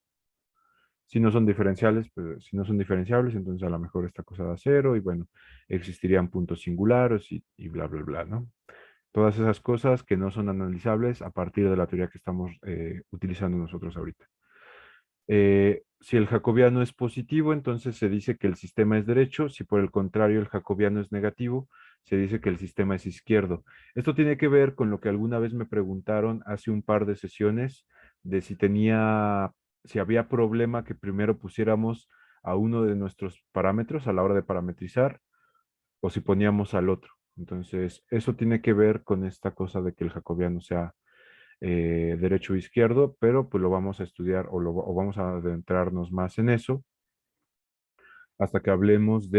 Si no son diferenciales, pues, si no son diferenciables, entonces a lo mejor esta cosa da cero y bueno, existirían puntos singulares y bla, bla, bla, ¿no? Todas esas cosas que no son analizables a partir de la teoría que estamos utilizando nosotros ahorita. Si el jacobiano es positivo, entonces se dice que el sistema es derecho. Si por el contrario el jacobiano es negativo, se dice que el sistema es izquierdo. Esto tiene que ver con lo que alguna vez me preguntaron hace un par de sesiones de si había problema que primero pusiéramos a uno de nuestros parámetros a la hora de parametrizar o si poníamos al otro. Entonces, eso tiene que ver con esta cosa de que el jacobiano sea derecho o izquierdo, pero pues lo vamos a estudiar o vamos a adentrarnos más en eso hasta que hablemos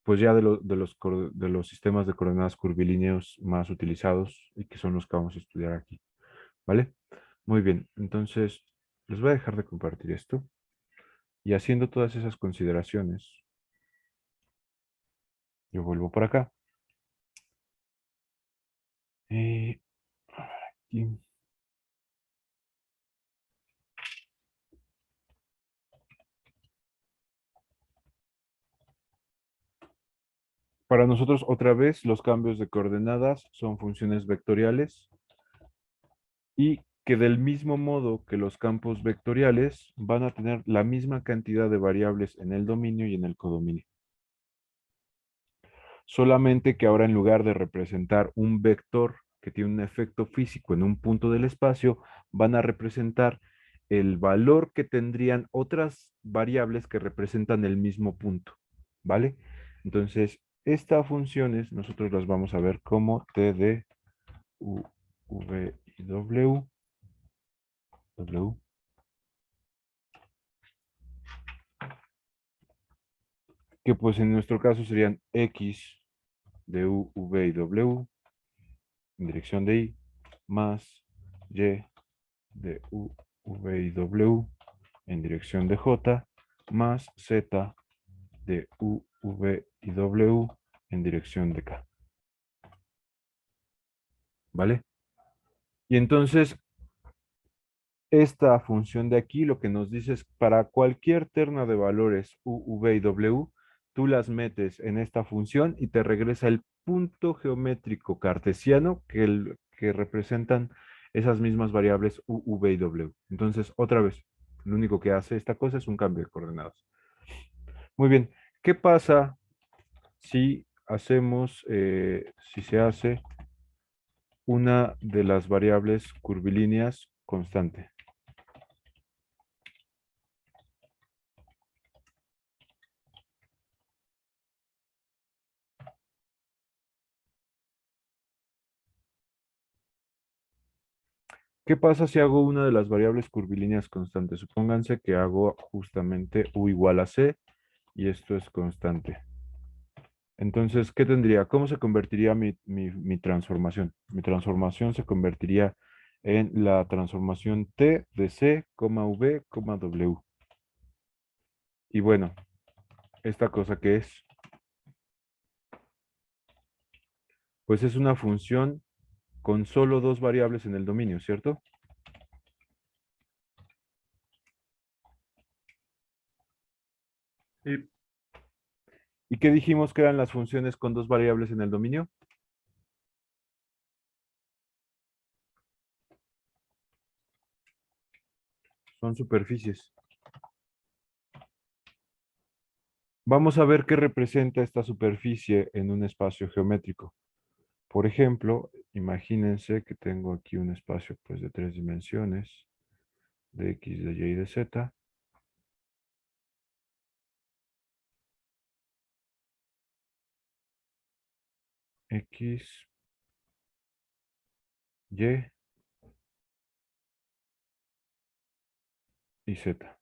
pues ya de los sistemas de coordenadas curvilíneos más utilizados y que son los que vamos a estudiar aquí, ¿vale? Muy bien, entonces les voy a dejar de compartir esto y haciendo todas esas consideraciones, Yo vuelvo por acá. Y a ver, aquí. Para nosotros, otra vez, los cambios de coordenadas son funciones vectoriales y que del mismo modo que los campos vectoriales van a tener la misma cantidad de variables en el dominio y en el codominio. Solamente que ahora en lugar de representar un vector que tiene un efecto físico en un punto del espacio, van a representar el valor que tendrían otras variables que representan el mismo punto, ¿vale? Entonces, estas funciones nosotros las vamos a ver como T de U, V y W, que pues en nuestro caso serían X de U, V y W en dirección de Y, más Y de U, V y W en dirección de J, más Z de U, V y W en dirección de K. ¿Vale? Y entonces, esta función de aquí lo que nos dice es para cualquier terna de valores U, V y W, tú las metes en esta función y te regresa el punto geométrico cartesiano que representan esas mismas variables U, V y W. Entonces, otra vez, lo único que hace esta cosa es un cambio de coordenadas. Muy bien, ¿qué pasa si hacemos, si se hace una de las variables curvilíneas constante? ¿Qué pasa si hago una de las variables curvilíneas constantes? Supónganse que hago justamente u igual a c y esto es constante. Entonces, ¿qué tendría? ¿Cómo se convertiría mi transformación? Mi transformación se convertiría en la transformación t de c, v, w. Y bueno, ¿esta cosa qué es? Pues es una función con solo dos variables en el dominio, ¿cierto? Sí, ¿Y qué dijimos que eran las funciones con dos variables en el dominio? Son superficies. Vamos a ver qué representa esta superficie en un espacio geométrico. Por ejemplo, imagínense que tengo aquí un espacio pues, de 3 dimensiones, de X, de Y y de Z. X, Y y Z.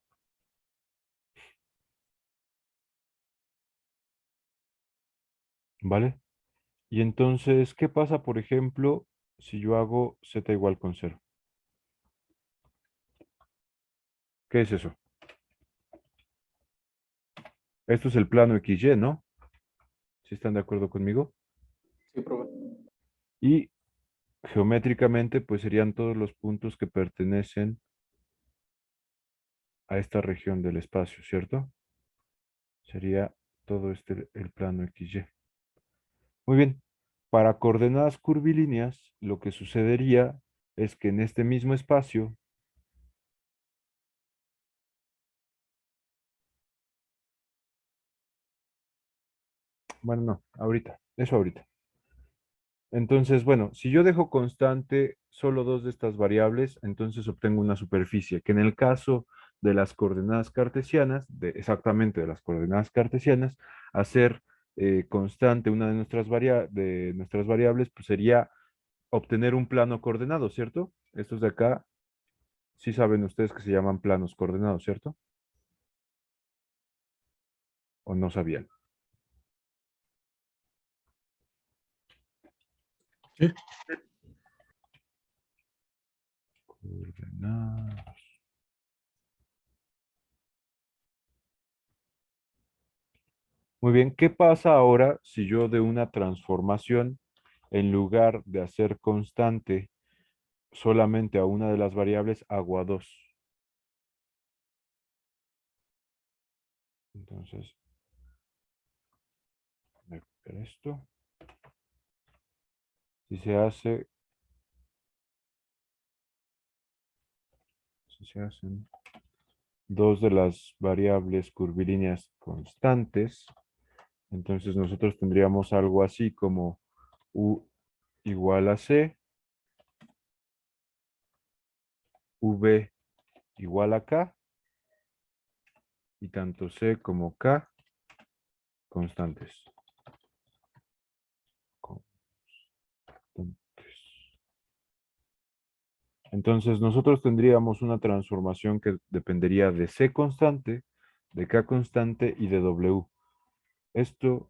¿Vale? Y entonces, ¿qué pasa, por ejemplo, si yo hago Z igual con 0? ¿Qué es eso? Esto es el plano XY, ¿no? ¿Sí están de acuerdo conmigo? sí, profe. Y geométricamente, pues serían todos los puntos que pertenecen a esta región del espacio, ¿cierto? Sería todo este el plano XY. Muy bien. Para coordenadas curvilíneas, lo que sucedería es que en este mismo espacio, bueno, no, ahorita, eso ahorita. Entonces, bueno, si yo dejo constante solo dos de estas variables, entonces obtengo una superficie, que en el caso de las coordenadas cartesianas, exactamente de las coordenadas cartesianas, hacer constante una de nuestras variables, pues sería obtener un plano coordenado, ¿cierto? Estos de acá, sí saben ustedes que se llaman planos coordenados, ¿cierto? ¿O no sabían? Sí. Coordenadas. Muy bien, ¿qué pasa ahora si yo de una transformación, en lugar de hacer constante solamente a una de las variables, hago a dos? Entonces, voy a copiar esto. Si se hace, si se hacen dos de las variables curvilíneas constantes, entonces nosotros tendríamos algo así como U igual a C, V igual a K, y tanto C como K constantes. Entonces nosotros tendríamos una transformación que dependería de C constante, de K constante y de W. ¿Esto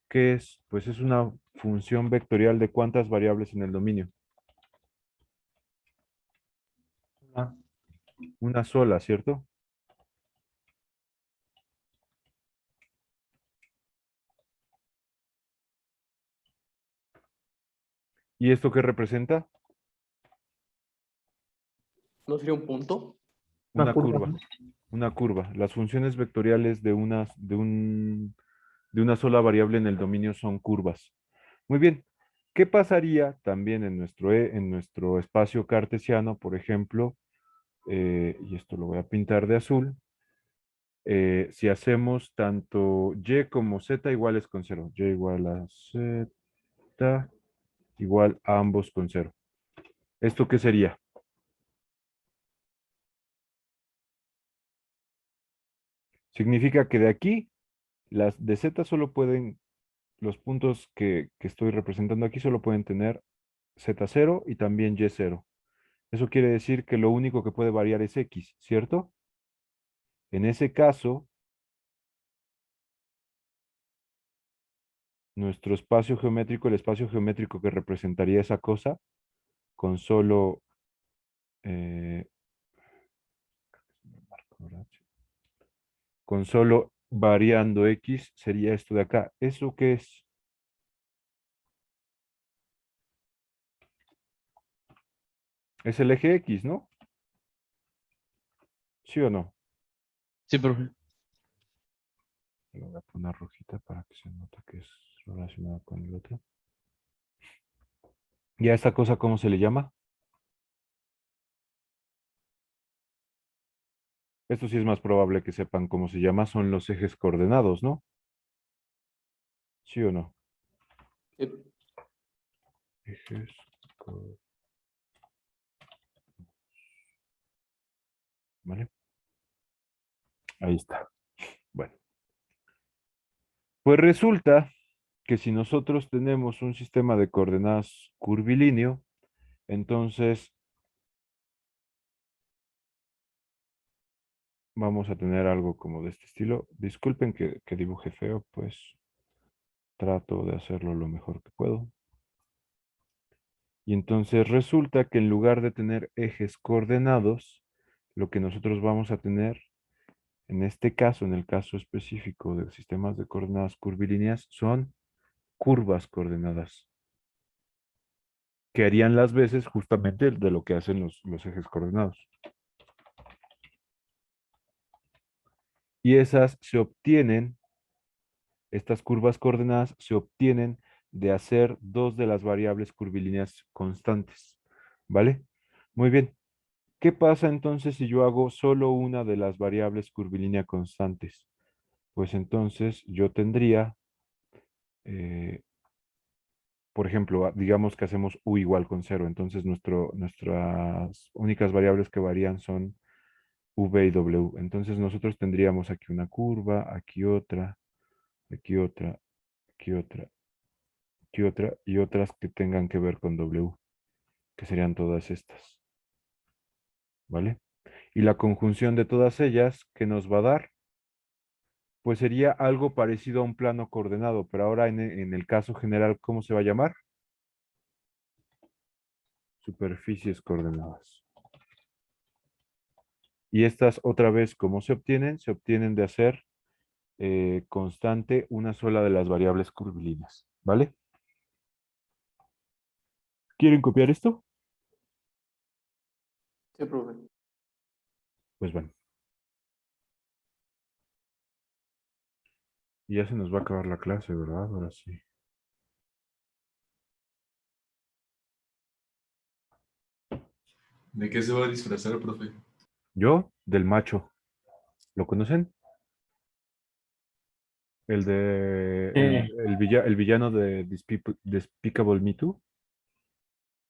qué es? Pues es una función vectorial de cuántas variables en el dominio. Una sola, ¿cierto? ¿Y esto qué representa? ¿No sería un punto? Una curva, curva. ¿no? Una curva. Las funciones vectoriales de una sola variable en el dominio son curvas. Muy bien. ¿Qué pasaría también en nuestro espacio cartesiano, por ejemplo? Y esto lo voy a pintar de azul. Si hacemos tanto y como z iguales con cero. Y igual a z igual a ambos con cero. ¿Esto qué sería? Significa que de aquí, las de z solo pueden, los puntos que estoy representando aquí solo pueden tener z0 y también y0. Eso quiere decir que lo único que puede variar es x, ¿cierto? En ese caso, nuestro espacio geométrico, el espacio geométrico que representaría esa cosa, con solo eh, con solo variando x, sería esto de acá. ¿Eso qué es? Es el eje X, ¿no? ¿Sí o no? Sí, profe. Le voy a poner rojita para que se note que es relacionado con el otro. ¿Y a esta cosa cómo se le llama? Esto sí es más probable que sepan cómo se llama, son los ejes coordenados, ¿no? ¿Sí o no? Eh, Ejes coordenados. ¿Vale? Ahí está. Bueno. Pues resulta que si nosotros tenemos un sistema de coordenadas curvilíneo, entonces vamos a tener algo como de este estilo. Disculpen que dibuje feo, pues trato de hacerlo lo mejor que puedo. Y entonces resulta que en lugar de tener ejes coordenados, lo que nosotros vamos a tener, en este caso, en el caso específico de sistemas de coordenadas curvilíneas, son curvas coordenadas, que harían las veces justamente de lo que hacen los ejes coordenados. Y esas se obtienen, estas curvas coordenadas se obtienen de hacer dos de las variables curvilíneas constantes. ¿Vale? Muy bien. ¿Qué pasa entonces si yo hago solo una de las variables curvilínea constantes? Pues entonces yo tendría, eh, por ejemplo, digamos que hacemos u igual con cero. Entonces nuestras únicas variables que varían son v y w. Entonces nosotros tendríamos aquí una curva, aquí otra, aquí otra, aquí otra, aquí otra y otras que tengan que ver con w, que serían todas estas. ¿Vale? Y la conjunción de todas ellas, ¿qué nos va a dar? Pues sería algo parecido a un plano coordenado, pero ahora en el caso general, ¿cómo se va a llamar? Superficies coordenadas. Y estas otra vez, ¿cómo se obtienen? Se obtienen de hacer constante una sola de las variables curvilíneas, ¿vale? ¿Quieren copiar esto? Sí, profe. Pues bueno. Y ya se nos va a acabar la clase, ¿verdad? Ahora sí. ¿De qué se va a disfrazar, profe? Yo, del macho. ¿Lo conocen? El de el villano de Despicable Me Too,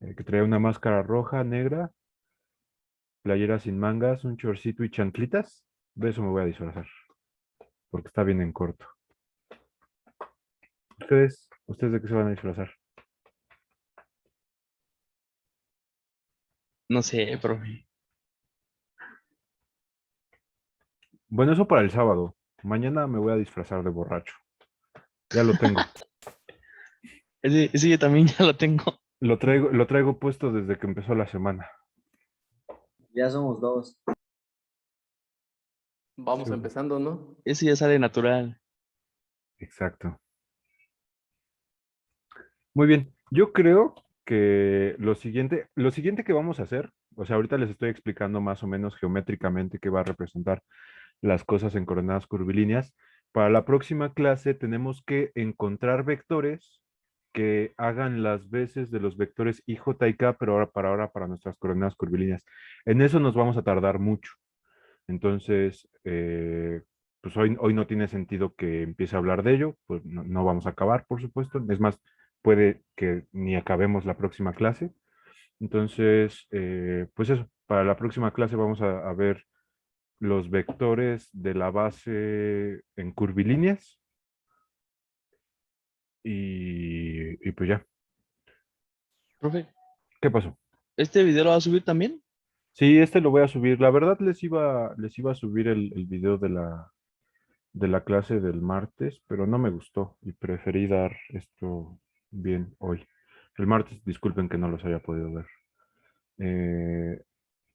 que trae una máscara roja, negra, playera sin mangas, un chorcito y chanclitas. De eso me voy a disfrazar, porque está bien en corto. ¿Ustedes de qué se van a disfrazar? No sé, profe. Bueno, eso para el sábado. Mañana me voy a disfrazar de borracho. Ya lo tengo. Ese yo también ya lo tengo. Lo traigo puesto desde que empezó la semana. Ya somos dos. Vamos Sí. empezando, ¿no? Ese ya sale natural. Exacto. Muy bien. Yo creo que lo siguiente que vamos a hacer, o sea, ahorita les estoy explicando más o menos geométricamente qué va a representar las cosas en coordenadas curvilíneas. Para la próxima clase tenemos que encontrar vectores que hagan las veces de los vectores I, J y K, pero ahora para nuestras coordenadas curvilíneas. En eso nos vamos a tardar mucho. Entonces, pues hoy no tiene sentido que empiece a hablar de ello, pues no vamos a acabar, por supuesto. Es más, puede que ni acabemos la próxima clase. Entonces, pues eso, para la próxima clase vamos a ver los vectores de la base en curvilíneas y pues ya. Profe, ¿Qué pasó? ¿este video lo va a subir también? Sí, este lo voy a subir. La verdad les iba a subir el video de la clase del martes, pero no me gustó y preferí dar esto bien hoy. El martes, disculpen que no los haya podido ver.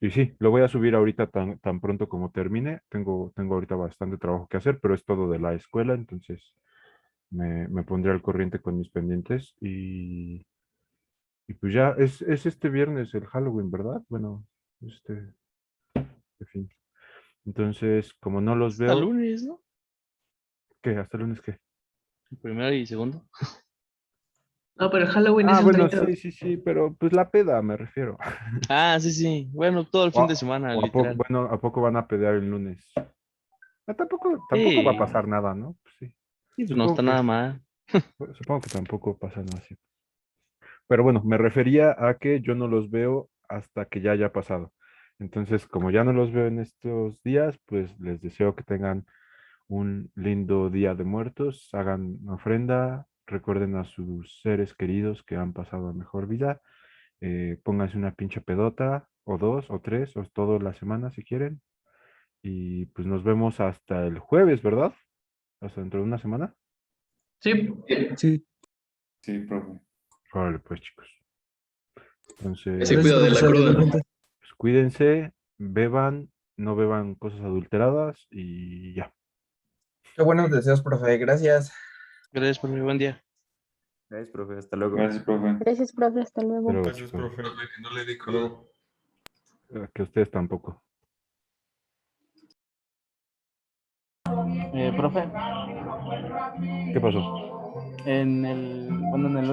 Y sí, lo voy a subir ahorita tan pronto como termine. Tengo ahorita bastante trabajo que hacer, pero es todo de la escuela, entonces me pondré al corriente con mis pendientes y pues ya es este viernes el Halloween, ¿verdad? Bueno, en fin. Entonces, como no los Hasta veo, lunes, ¿no? ¿qué? ¿Hasta el lunes qué? Primero y segundo. No, pero Halloween es Ah, el bueno, 30. sí, pero pues la peda me refiero. Ah, sí, sí. Bueno, todo el fin de semana, O a poco, literal. bueno, ¿a poco van a pedear el lunes? Ah, tampoco va a Sí, pasar nada, ¿no? Pues sí. sí, pues no está nada mal. Supongo que tampoco pasa nada así. Pero bueno, me refería a que yo no los veo hasta que ya haya pasado. Entonces, como ya no los veo en estos días, pues les deseo que tengan un lindo día de muertos, hagan ofrenda, recuerden a sus seres queridos que han pasado a mejor vida, pónganse una pinche pedota, o dos, o tres, o toda la semana si quieren. Y pues nos vemos hasta el jueves, ¿verdad? Hasta dentro de una semana. Sí, Sí, Sí, profe. Órale, pues chicos. Entonces, Se gracias, cuida de la profesor, cruda. igualmente. pues cuídense, beban, no beban cosas adulteradas y ya. Qué buenos deseos, profe. Gracias. Gracias por mi buen día. Gracias, profe. Hasta luego. Gracias, profe. Gracias, profe. Hasta luego. Pero Gracias, chicos, profe. Que no le dé crudo. que ustedes tampoco. Profe, ¿Qué pasó? bueno, en el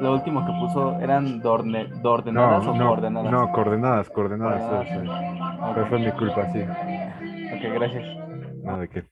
lo último que puso, ¿eran ordenadas o coordenadas? No, coordenadas, Coordenadas. eso Ok. fue mi culpa, sí. Ok, gracias. Nada de qué.